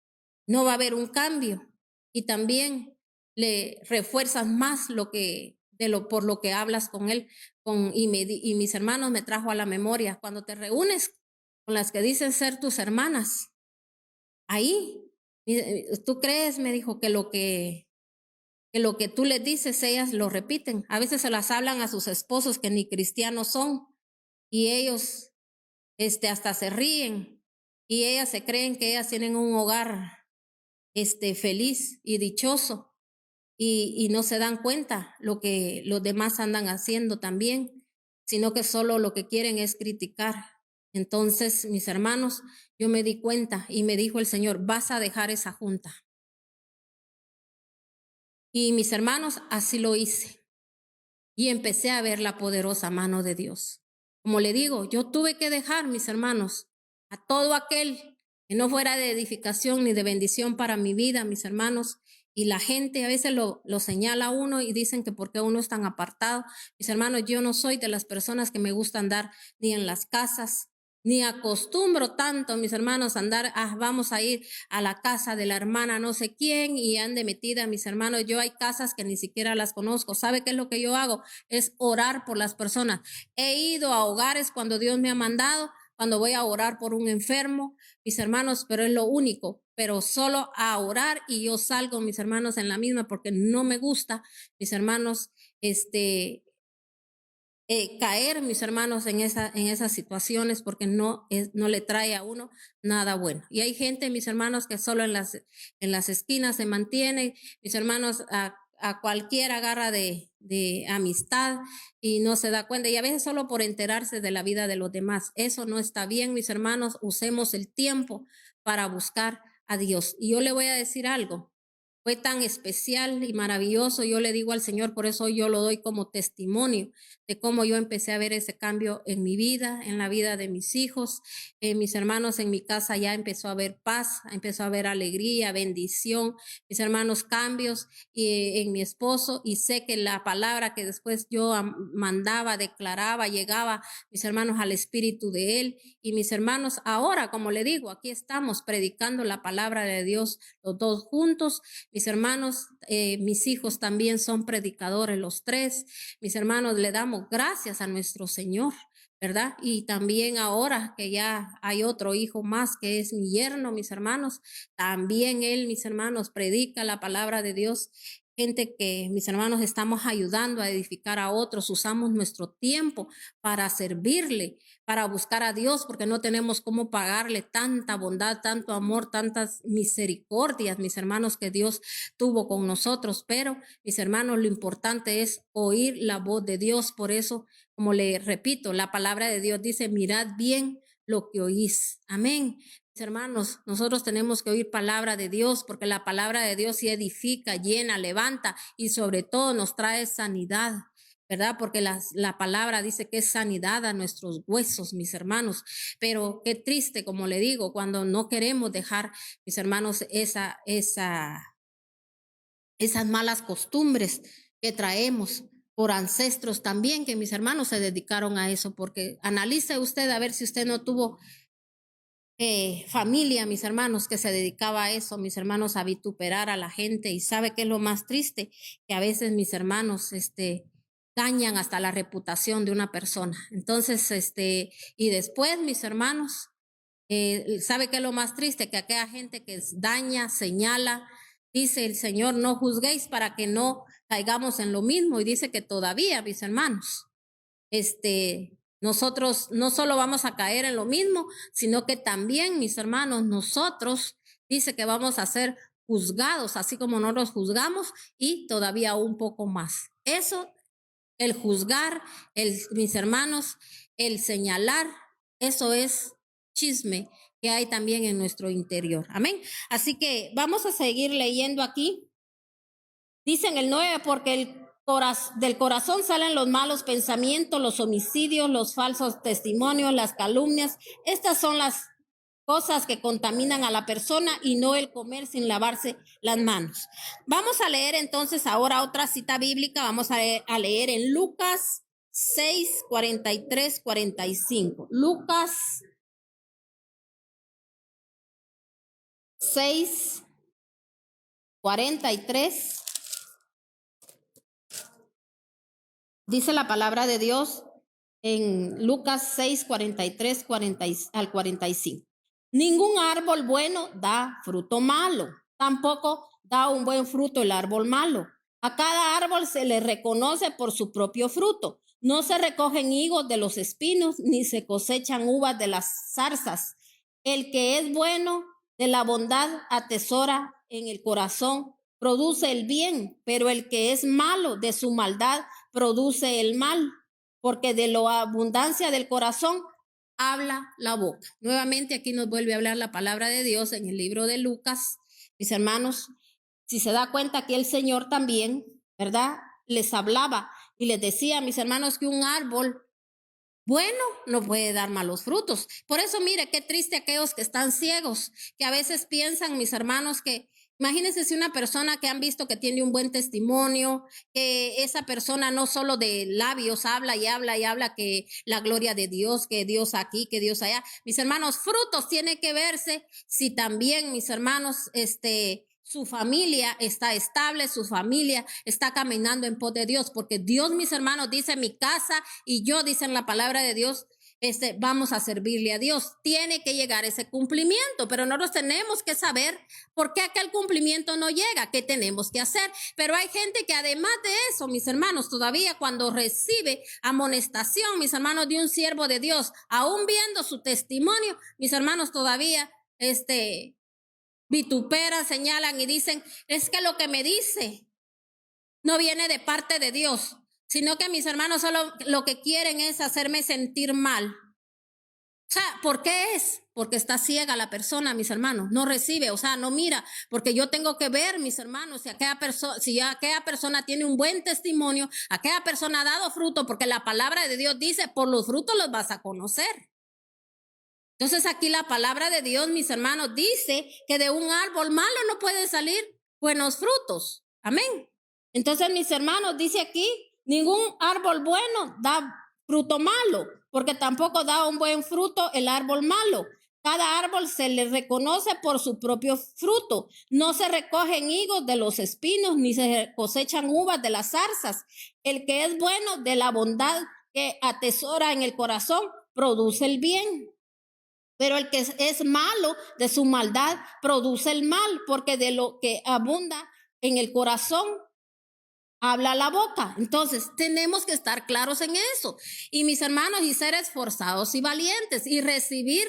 no va a haber un cambio, y también le refuerzas más por lo que hablas con él. Y mis hermanos, me trajo a la memoria: cuando te reúnes con las que dicen ser tus hermanas, ahí, tú crees, me dijo, que lo que tú les dices, ellas lo repiten. A veces se las hablan a sus esposos que ni cristianos son, y ellos hasta se ríen, y ellas se creen que ellas tienen un hogar feliz y dichoso, y no se dan cuenta lo que los demás andan haciendo también, sino que solo lo que quieren es criticar. Entonces, mis hermanos, yo me di cuenta y me dijo el Señor: vas a dejar esa junta. Y mis hermanos, así lo hice, y empecé a ver la poderosa mano de Dios. Como le digo, yo tuve que dejar, mis hermanos, a todo aquel que no fuera de edificación ni de bendición para mi vida, mis hermanos. Y la gente a veces lo señala a uno y dicen que por qué uno es tan apartado. Mis hermanos, yo no soy de las personas que me gusta andar ni en las casas, ni acostumbro tanto, mis hermanos, a andar: vamos a ir a la casa de la hermana no sé quién, y ande metida, mis hermanos. Yo hay casas que ni siquiera las conozco. ¿Sabe qué es lo que yo hago? Es orar por las personas. He ido a hogares cuando Dios me ha mandado, cuando voy a orar por un enfermo, mis hermanos, pero es lo único, pero solo a orar, y yo salgo, mis hermanos, en la misma, porque no me gusta, mis hermanos, caer, mis hermanos, en esas situaciones, porque no le trae a uno nada bueno. Y hay gente, mis hermanos, que solo en las esquinas se mantienen, mis hermanos, a cualquier agarra de amistad y no se da cuenta, y a veces solo por enterarse de la vida de los demás. Eso no está bien, mis hermanos. Usemos el tiempo para buscar a Dios. Y yo le voy a decir algo. Fue tan especial y maravilloso. Yo le digo al Señor, por eso yo lo doy como testimonio de cómo yo empecé a ver ese cambio en mi vida, en la vida de mis hijos, mis hermanos. En mi casa ya empezó a haber paz, empezó a haber alegría, bendición, mis hermanos, cambios en mi esposo. Y sé que la palabra que después yo mandaba, declaraba, llegaba, mis hermanos, al espíritu de él. Y mis hermanos, ahora, como le digo, aquí estamos predicando la palabra de Dios los dos juntos. Mis hermanos, mis hijos también son predicadores, los tres. Mis hermanos, le damos gracias a nuestro Señor, ¿verdad? Y también ahora que ya hay otro hijo más que es mi yerno, mis hermanos, también él, mis hermanos, predica la palabra de Dios. Gente que, mis hermanos, estamos ayudando a edificar a otros, usamos nuestro tiempo para servirle, para buscar a Dios, porque no tenemos cómo pagarle tanta bondad, tanto amor, tantas misericordias, mis hermanos, que Dios tuvo con nosotros. Pero, mis hermanos, lo importante es oír la voz de Dios. Por eso, como le repito, la palabra de Dios dice, mirad bien lo que oís. Amén. Mis hermanos, nosotros tenemos que oír palabra de Dios, porque la palabra de Dios sí edifica, llena, levanta y sobre todo nos trae sanidad, ¿verdad? Porque la palabra dice que es sanidad a nuestros huesos, mis hermanos. Pero qué triste, como le digo, cuando no queremos dejar, mis hermanos, esas malas costumbres que traemos por ancestros también, que mis hermanos se dedicaron a eso. Porque analice usted a ver si usted no tuvo familia, mis hermanos, que se dedicaba a eso, mis hermanos, a vituperar a la gente. Y sabe qué es lo más triste, que a veces mis hermanos dañan hasta la reputación de una persona. Entonces, y después, mis hermanos, sabe qué es lo más triste, que aquella gente que daña, señala, dice el Señor, no juzguéis para que no caigamos en lo mismo. Y dice que todavía, mis hermanos, nosotros no solo vamos a caer en lo mismo, sino que también, mis hermanos, nosotros dice que vamos a ser juzgados, así como nosotros juzgamos, y todavía un poco más. Eso, el juzgar, mis hermanos, el señalar, eso es chisme que hay también en nuestro interior. Amén. Así que vamos a seguir leyendo aquí. Dice en el 9, porque del corazón salen los malos pensamientos, los homicidios, los falsos testimonios, las calumnias. Estas son las cosas que contaminan a la persona, y no el comer sin lavarse las manos. Vamos a leer entonces ahora otra cita bíblica. Vamos a leer en Lucas 6, 43, 45. Lucas 6, 43. Dice la palabra de Dios en Lucas 6, 43 al 45. Ningún árbol bueno da fruto malo, tampoco da un buen fruto el árbol malo. A cada árbol se le reconoce por su propio fruto. No se recogen higos de los espinos, ni se cosechan uvas de las zarzas. El que es bueno de la bondad atesora en el corazón, produce el bien, pero el que es malo de su maldad produce el mal, porque de la abundancia del corazón habla la boca. Nuevamente aquí nos vuelve a hablar la palabra de Dios en el libro de Lucas. Mis hermanos, si se da cuenta que el Señor también, ¿verdad?, les hablaba y les decía, mis hermanos, que un árbol bueno no puede dar malos frutos. Por eso, mire, qué triste aquellos que están ciegos, que a veces piensan, mis hermanos, que imagínense si una persona que han visto que tiene un buen testimonio, que esa persona no solo de labios habla y habla y habla que la gloria de Dios, que Dios aquí, que Dios allá. Mis hermanos, frutos tiene que verse si también, mis hermanos, su familia está estable, su familia está caminando en pos de Dios, porque Dios, mis hermanos, dice mi casa y yo, dicen la palabra de Dios, vamos a servirle a Dios. Tiene que llegar ese cumplimiento, pero nosotros tenemos que saber por qué aquel cumplimiento no llega, qué tenemos que hacer. Pero hay gente que además de eso, mis hermanos, todavía cuando recibe amonestación, mis hermanos, de un siervo de Dios, aún viendo su testimonio, mis hermanos, todavía vituperan, señalan y dicen, es que lo que me dice no viene de parte de Dios, sino que mis hermanos solo lo que quieren es hacerme sentir mal. O sea, ¿por qué es? Porque está ciega la persona, mis hermanos, no recibe, o sea, no mira, porque yo tengo que ver, mis hermanos, si aquella persona tiene un buen testimonio, aquella persona ha dado fruto, porque la palabra de Dios dice, por los frutos los vas a conocer. Entonces aquí la palabra de Dios, mis hermanos, dice que de un árbol malo no pueden salir buenos frutos. Amén. Entonces, mis hermanos, dice aquí, ningún árbol bueno da fruto malo, porque tampoco da un buen fruto el árbol malo. Cada árbol se le reconoce por su propio fruto. No se recogen higos de los espinos, ni se cosechan uvas de las zarzas. El que es bueno de la bondad que atesora en el corazón, produce el bien. Pero el que es malo de su maldad, produce el mal, porque de lo que abunda en el corazón, habla la boca. Entonces, tenemos que estar claros en eso. Y mis hermanos, y ser esforzados y valientes y recibir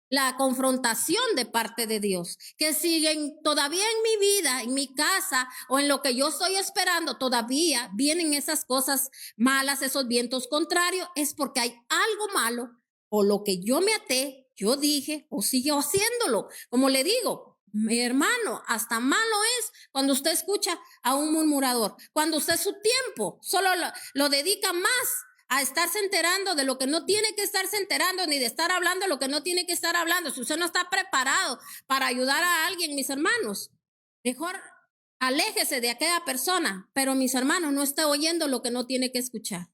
la confrontación de parte de Dios. Que siguen todavía en mi vida, en mi casa o en lo que yo estoy esperando, todavía vienen esas cosas malas, esos vientos contrarios, es porque hay algo malo o lo que yo me até, yo dije o sigo haciéndolo. Como le digo, mi hermano, hasta malo es cuando usted escucha a un murmurador, cuando usted su tiempo solo lo dedica más a estarse enterando de lo que no tiene que estarse enterando, ni de estar hablando de lo que no tiene que estar hablando. Si usted no está preparado para ayudar a alguien, mis hermanos, mejor aléjese de aquella persona, pero mis hermanos, no esté oyendo lo que no tiene que escuchar.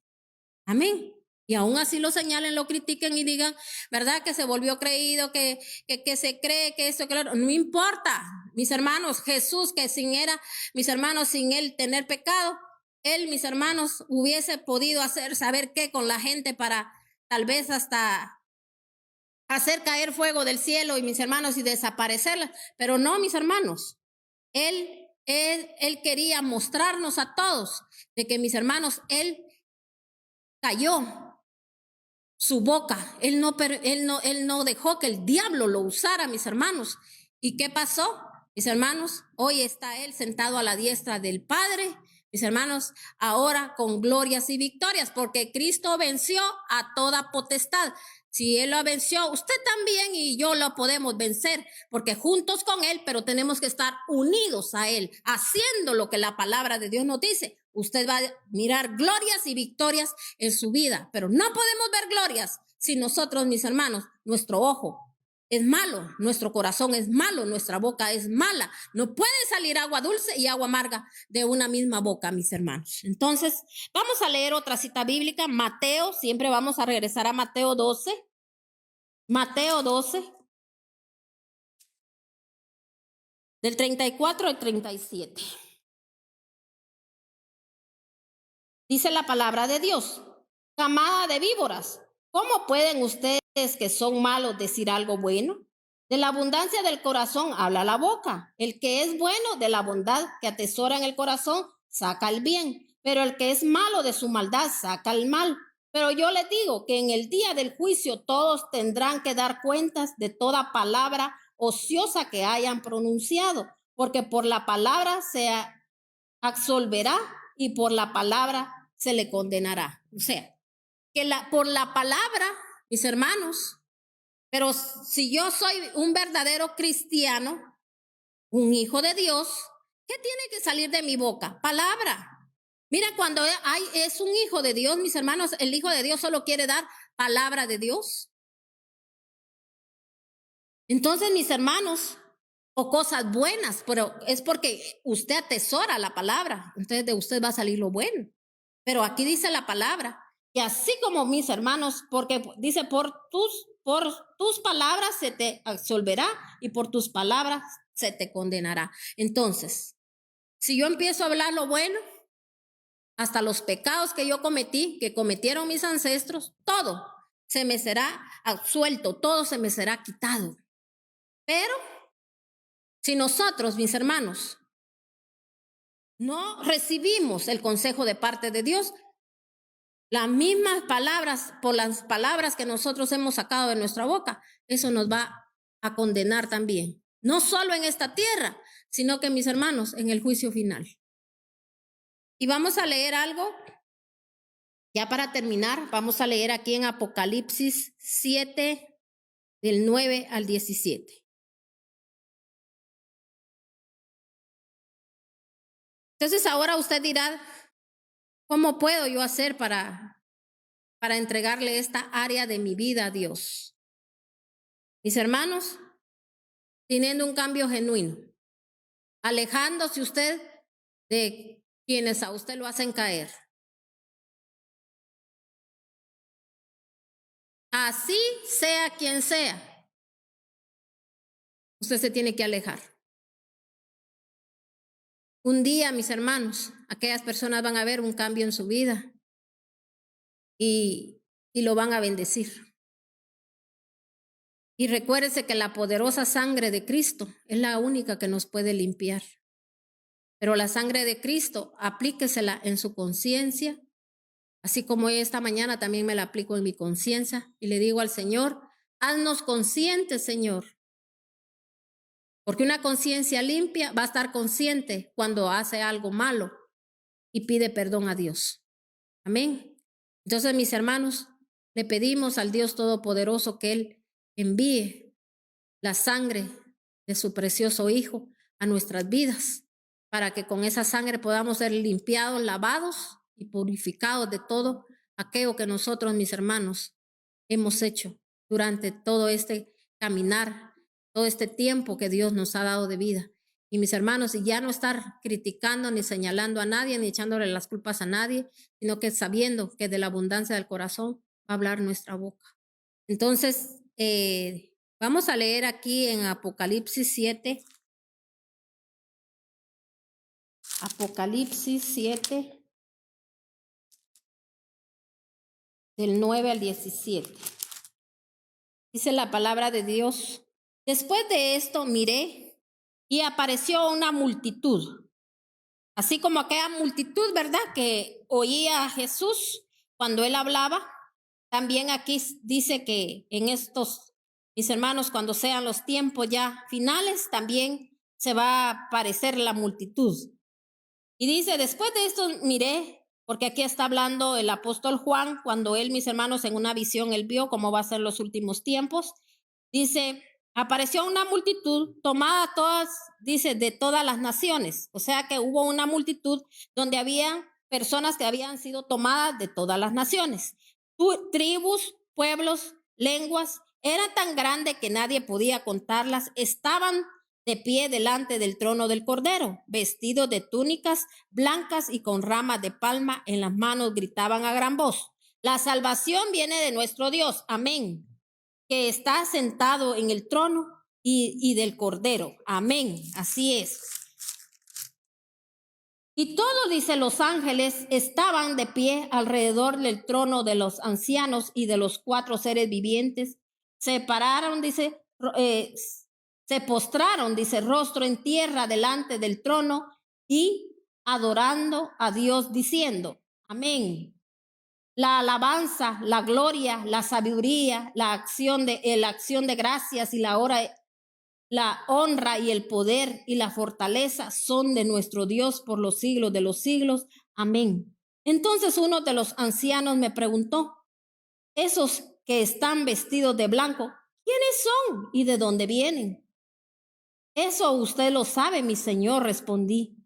Amén. Y aún así lo señalen, lo critiquen y digan, ¿verdad? Que se volvió creído, que se cree que esto, claro, no importa. Mis hermanos, Jesús, que mis hermanos, sin él tener pecado, él, mis hermanos, hubiese podido saber qué con la gente para tal vez hasta hacer caer fuego del cielo y mis hermanos y desaparecerla. Pero no, mis hermanos, él quería mostrarnos a todos de que mis hermanos, él cayó su boca, él no dejó que el diablo lo usara, mis hermanos. ¿Y qué pasó? Mis hermanos, hoy está él sentado a la diestra del Padre, mis hermanos, ahora con glorias y victorias, porque Cristo venció a toda potestad. Si él lo venció, usted también y yo lo podemos vencer, porque juntos con él, pero tenemos que estar unidos a él, haciendo lo que la palabra de Dios nos dice. Usted va a mirar glorias y victorias en su vida, pero no podemos ver glorias si nosotros, mis hermanos, nuestro ojo es malo, nuestro corazón es malo, nuestra boca es mala. No puede salir agua dulce y agua amarga de una misma boca, mis hermanos. Entonces, vamos a leer otra cita bíblica, Mateo, siempre vamos a regresar a Mateo 12. Mateo 12, del 34 al 37. Dice la palabra de Dios, camada de víboras, ¿cómo pueden ustedes que son malos decir algo bueno? De la abundancia del corazón habla la boca. El que es bueno de la bondad que atesora en el corazón saca el bien, pero el que es malo de su maldad saca el mal. Pero yo les digo que en el día del juicio todos tendrán que dar cuentas de toda palabra ociosa que hayan pronunciado, porque por la palabra se absolverá y por la palabra se le condenará. O sea, que por la palabra, mis hermanos, pero si yo soy un verdadero cristiano, un hijo de Dios, ¿qué tiene que salir de mi boca? Palabra. Mira, cuando es un hijo de Dios, mis hermanos, el hijo de Dios solo quiere dar palabra de Dios. Entonces, mis hermanos, o cosas buenas, pero es porque usted atesora la palabra, entonces de usted va a salir lo bueno. Pero aquí dice la palabra, y así como mis hermanos, porque dice, por tus palabras se te absolverá y por tus palabras se te condenará. Entonces, si yo empiezo a hablar lo bueno, hasta los pecados que yo cometí, que cometieron mis ancestros, todo se me será absuelto, todo se me será quitado. Pero si nosotros, mis hermanos, no recibimos el consejo de parte de Dios, las mismas palabras, por las palabras que nosotros hemos sacado de nuestra boca, eso nos va a condenar también. No solo en esta tierra, sino que, mis hermanos, en el juicio final. Y vamos a leer algo, ya para terminar, vamos a leer aquí en Apocalipsis 7, del 9 al 17. Entonces ahora usted dirá, ¿cómo puedo yo hacer para entregarle esta área de mi vida a Dios? Mis hermanos, teniendo un cambio genuino, alejándose usted de quienes a usted lo hacen caer. Así sea quien sea, usted se tiene que alejar. Un día, mis hermanos, aquellas personas van a ver un cambio en su vida y lo van a bendecir. Y recuérdese que la poderosa sangre de Cristo es la única que nos puede limpiar. Pero la sangre de Cristo, aplíquesela en su conciencia, así como esta mañana también me la aplico en mi conciencia y le digo al Señor, haznos conscientes, Señor, porque una conciencia limpia va a estar consciente cuando hace algo malo y pide perdón a Dios. Amén. Entonces, mis hermanos, le pedimos al Dios Todopoderoso que Él envíe la sangre de su precioso Hijo a nuestras vidas, para que con esa sangre podamos ser limpiados, lavados y purificados de todo aquello que nosotros, mis hermanos, hemos hecho durante todo este caminar, todo este tiempo que Dios nos ha dado de vida. Y mis hermanos, y ya no estar criticando ni señalando a nadie, ni echándole las culpas a nadie, sino que sabiendo que de la abundancia del corazón va a hablar nuestra boca. Entonces, vamos a leer aquí en Apocalipsis 7. Apocalipsis 7, del 9 al 17. Dice la palabra de Dios. Después de esto miré y apareció una multitud, así como aquella multitud, ¿verdad?, que oía a Jesús cuando él hablaba. También aquí dice que en estos, mis hermanos, cuando sean los tiempos ya finales, también se va a aparecer la multitud. Y dice, después de esto miré, porque aquí está hablando el apóstol Juan, cuando él, mis hermanos, en una visión, él vio cómo va a ser los últimos tiempos. Dice, apareció una multitud tomada todas, dice, de todas las naciones. O sea que hubo una multitud donde había personas que habían sido tomadas de todas las naciones. Tribus, pueblos, lenguas, era tan grande que nadie podía contarlas. Estaban de pie delante del trono del Cordero, vestidos de túnicas blancas y con ramas de palma en las manos, gritaban a gran voz: la salvación viene de nuestro Dios, amén, que está sentado en el trono y del Cordero, amén, así es. Y todos, dice, los ángeles estaban de pie alrededor del trono de los ancianos y de los 4 seres vivientes. Se pararon, dice, se postraron, dice, rostro en tierra delante del trono y adorando a Dios, diciendo, amén. La alabanza, la gloria, la sabiduría, la acción de gracias y la honra y el poder y la fortaleza son de nuestro Dios por los siglos de los siglos. Amén. Entonces uno de los ancianos me preguntó, esos que están vestidos de blanco, ¿quiénes son y de dónde vienen? Eso usted lo sabe, mi señor, respondí.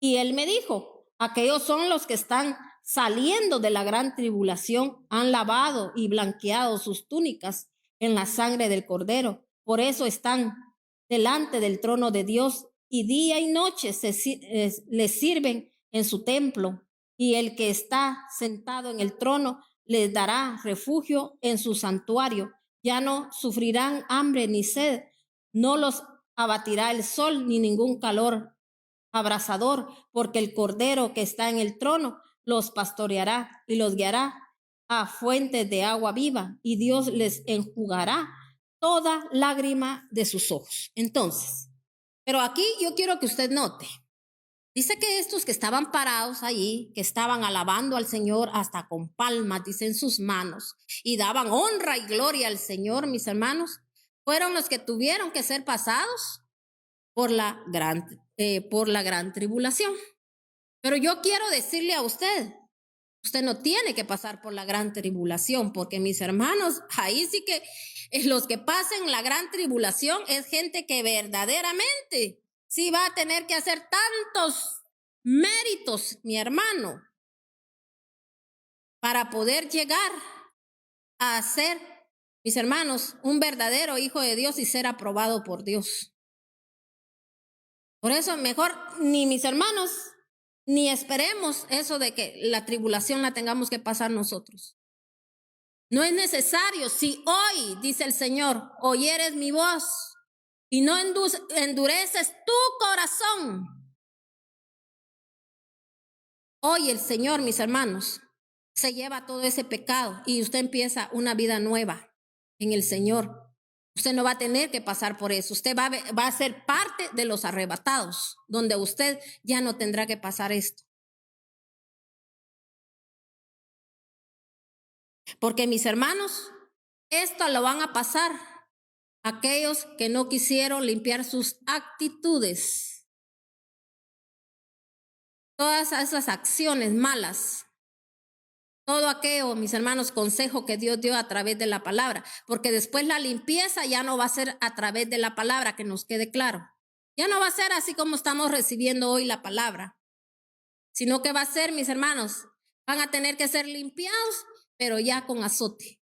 Y él me dijo, aquellos son los que están saliendo de la gran tribulación, han lavado y blanqueado sus túnicas en la sangre del Cordero. Por eso están delante del trono de Dios y día y noche les sirven en su templo. Y el que está sentado en el trono les dará refugio en su santuario. Ya no sufrirán hambre ni sed, no los abatirá el sol ni ningún calor abrasador, porque el Cordero que está en el trono los pastoreará y los guiará a fuentes de agua viva, y Dios les enjugará toda lágrima de sus ojos. Entonces, pero aquí yo quiero que usted note, dice que estos que estaban parados allí, que estaban alabando al Señor hasta con palmas, dice, en sus manos, y daban honra y gloria al Señor, mis hermanos, fueron los que tuvieron que ser pasados por la gran tribulación. Pero yo quiero decirle a usted, usted no tiene que pasar por la gran tribulación, porque mis hermanos, ahí sí que los que pasen la gran tribulación es gente que verdaderamente sí va a tener que hacer tantos méritos, mi hermano, para poder llegar a ser, mis hermanos, un verdadero hijo de Dios y ser aprobado por Dios. Por eso mejor ni mis hermanos, ni esperemos eso de que la tribulación la tengamos que pasar nosotros. No es necesario. Si hoy, dice el Señor, oyeres mi voz y no endureces tu corazón. Hoy el Señor, mis hermanos, se lleva todo ese pecado y usted empieza una vida nueva en el Señor. Usted no va a tener que pasar por eso. Usted va a ser parte de los arrebatados, donde usted ya no tendrá que pasar esto. Porque mis hermanos, esto lo van a pasar aquellos que no quisieron limpiar sus actitudes. Todas esas acciones malas. Todo aquello, mis hermanos, consejo que Dios dio a través de la palabra, porque después la limpieza ya no va a ser a través de la palabra, que nos quede claro. Ya no va a ser así como estamos recibiendo hoy la palabra, sino que va a ser, mis hermanos, van a tener que ser limpiados, pero ya con azote.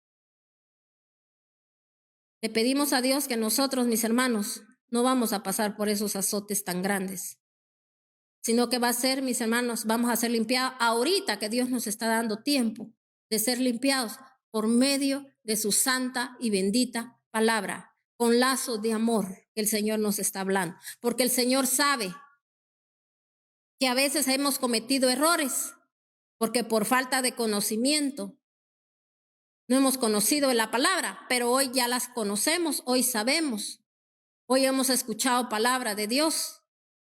Le pedimos a Dios que nosotros, mis hermanos, no vamos a pasar por esos azotes tan grandes, sino que va a ser, mis hermanos, vamos a ser limpiados ahorita que Dios nos está dando tiempo de ser limpiados por medio de su santa y bendita palabra, con lazos de amor que el Señor nos está hablando, porque el Señor sabe que a veces hemos cometido errores, porque por falta de conocimiento no hemos conocido la palabra, pero hoy ya las conocemos, hoy sabemos, hoy hemos escuchado palabra de Dios.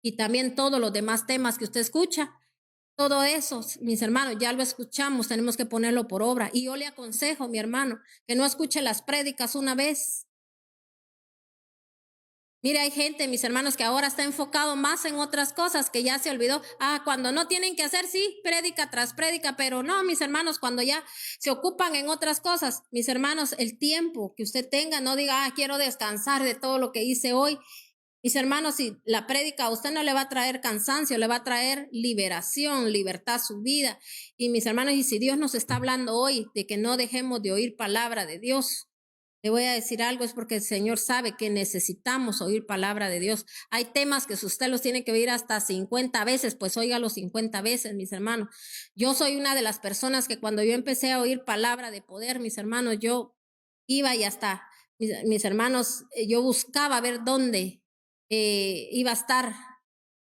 Y también todos los demás temas que usted escucha, todo eso, mis hermanos, ya lo escuchamos, tenemos que ponerlo por obra. Y yo le aconsejo, mi hermano, que no escuche las prédicas una vez. Mire, hay gente, mis hermanos, que ahora está enfocado más en otras cosas, que ya se olvidó. Cuando no tienen que hacer, sí, prédica tras prédica, pero no, mis hermanos, cuando ya se ocupan en otras cosas, mis hermanos, el tiempo que usted tenga, no diga, quiero descansar de todo lo que hice hoy. Mis hermanos, si la prédica a usted no le va a traer cansancio, le va a traer liberación, libertad a su vida. Y mis hermanos, y si Dios nos está hablando hoy de que no dejemos de oír palabra de Dios, le voy a decir algo, es porque el Señor sabe que necesitamos oír palabra de Dios. Hay temas que si usted los tiene que oír hasta 50 veces, pues óigalos 50 veces, mis hermanos. Yo soy una de las personas que cuando yo empecé a oír palabra de poder, mis hermanos, yo iba y hasta, mis hermanos, yo buscaba ver dónde iba a estar,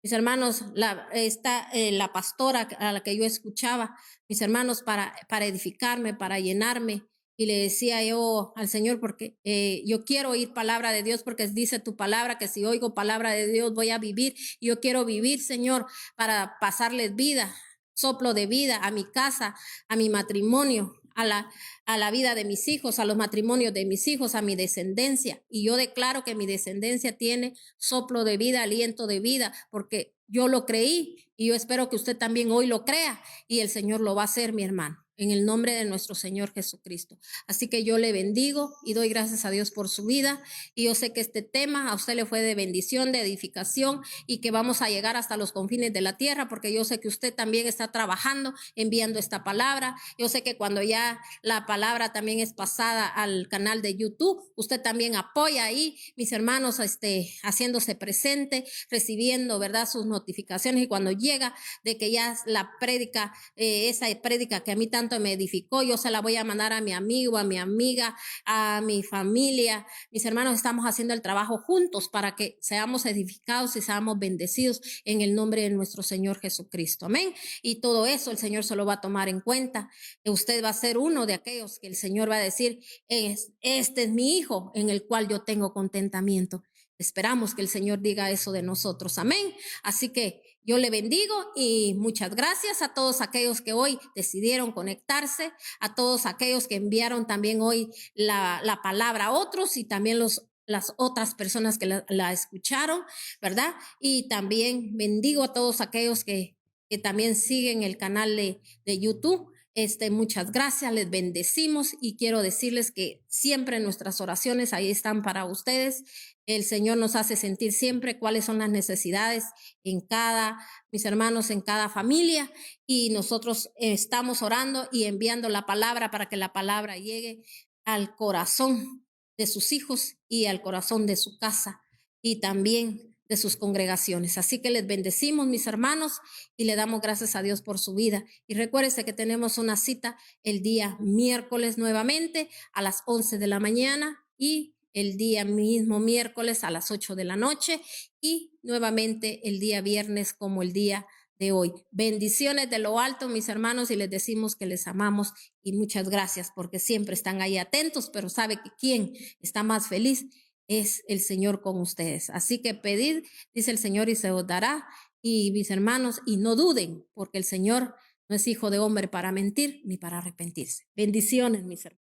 mis hermanos, la pastora a la que yo escuchaba, mis hermanos, para edificarme, para llenarme. Y le decía yo al Señor, porque yo quiero oír palabra de Dios, porque dice tu palabra que si oigo palabra de Dios voy a vivir. Yo quiero vivir, Señor, para pasarles vida, soplo de vida a mi casa, a mi matrimonio, a la vida de mis hijos, a los matrimonios de mis hijos, a mi descendencia. Y yo declaro que mi descendencia tiene soplo de vida, aliento de vida, porque yo lo creí y yo espero que usted también hoy lo crea y el Señor lo va a hacer, mi hermano, en el nombre de nuestro Señor Jesucristo. Así que yo le bendigo y doy gracias a Dios por su vida. Y yo sé que este tema a usted le fue de bendición, de edificación y que vamos a llegar hasta los confines de la tierra, porque yo sé que usted también está trabajando, enviando esta palabra. Yo sé que cuando ya la palabra también es pasada al canal de YouTube, usted también apoya ahí, mis hermanos, haciéndose presente, recibiendo, ¿verdad?, sus notificaciones. Y cuando llega de que ya la prédica, esa prédica que a mí tanto me edificó, yo se la voy a mandar a mi amigo, a mi amiga, a mi familia. Mis hermanos, estamos haciendo el trabajo juntos para que seamos edificados y seamos bendecidos en el nombre de nuestro Señor Jesucristo. Amén. Y todo eso el Señor se lo va a tomar en cuenta. Usted va a ser uno de aquellos que el Señor va a decir, este es mi hijo en el cual yo tengo contentamiento. Esperamos que el Señor diga eso de nosotros. Amén. Así que yo le bendigo y muchas gracias a todos aquellos que hoy decidieron conectarse, a todos aquellos que enviaron también hoy la palabra a otros y también las otras personas que la escucharon, ¿verdad? Y también bendigo a todos aquellos que que también siguen el canal de YouTube. Muchas gracias, les bendecimos y quiero decirles que siempre nuestras oraciones ahí están para ustedes. El Señor nos hace sentir siempre cuáles son las necesidades mis hermanos, en cada familia, y nosotros estamos orando y enviando la palabra para que la palabra llegue al corazón de sus hijos y al corazón de su casa y también de sus congregaciones. Así que les bendecimos, mis hermanos, y le damos gracias a Dios por su vida. Y recuérdense que tenemos una cita el día miércoles nuevamente a las 11 de la mañana y el día mismo miércoles a las 8 de la noche y nuevamente el día viernes como el día de hoy. Bendiciones de lo alto, mis hermanos, y les decimos que les amamos y muchas gracias porque siempre están ahí atentos, pero sabe que quien está más feliz es el Señor con ustedes. Así que pedid, dice el Señor, y se os dará. Y mis hermanos, y no duden, porque el Señor no es hijo de hombre para mentir ni para arrepentirse. Bendiciones, mis hermanos.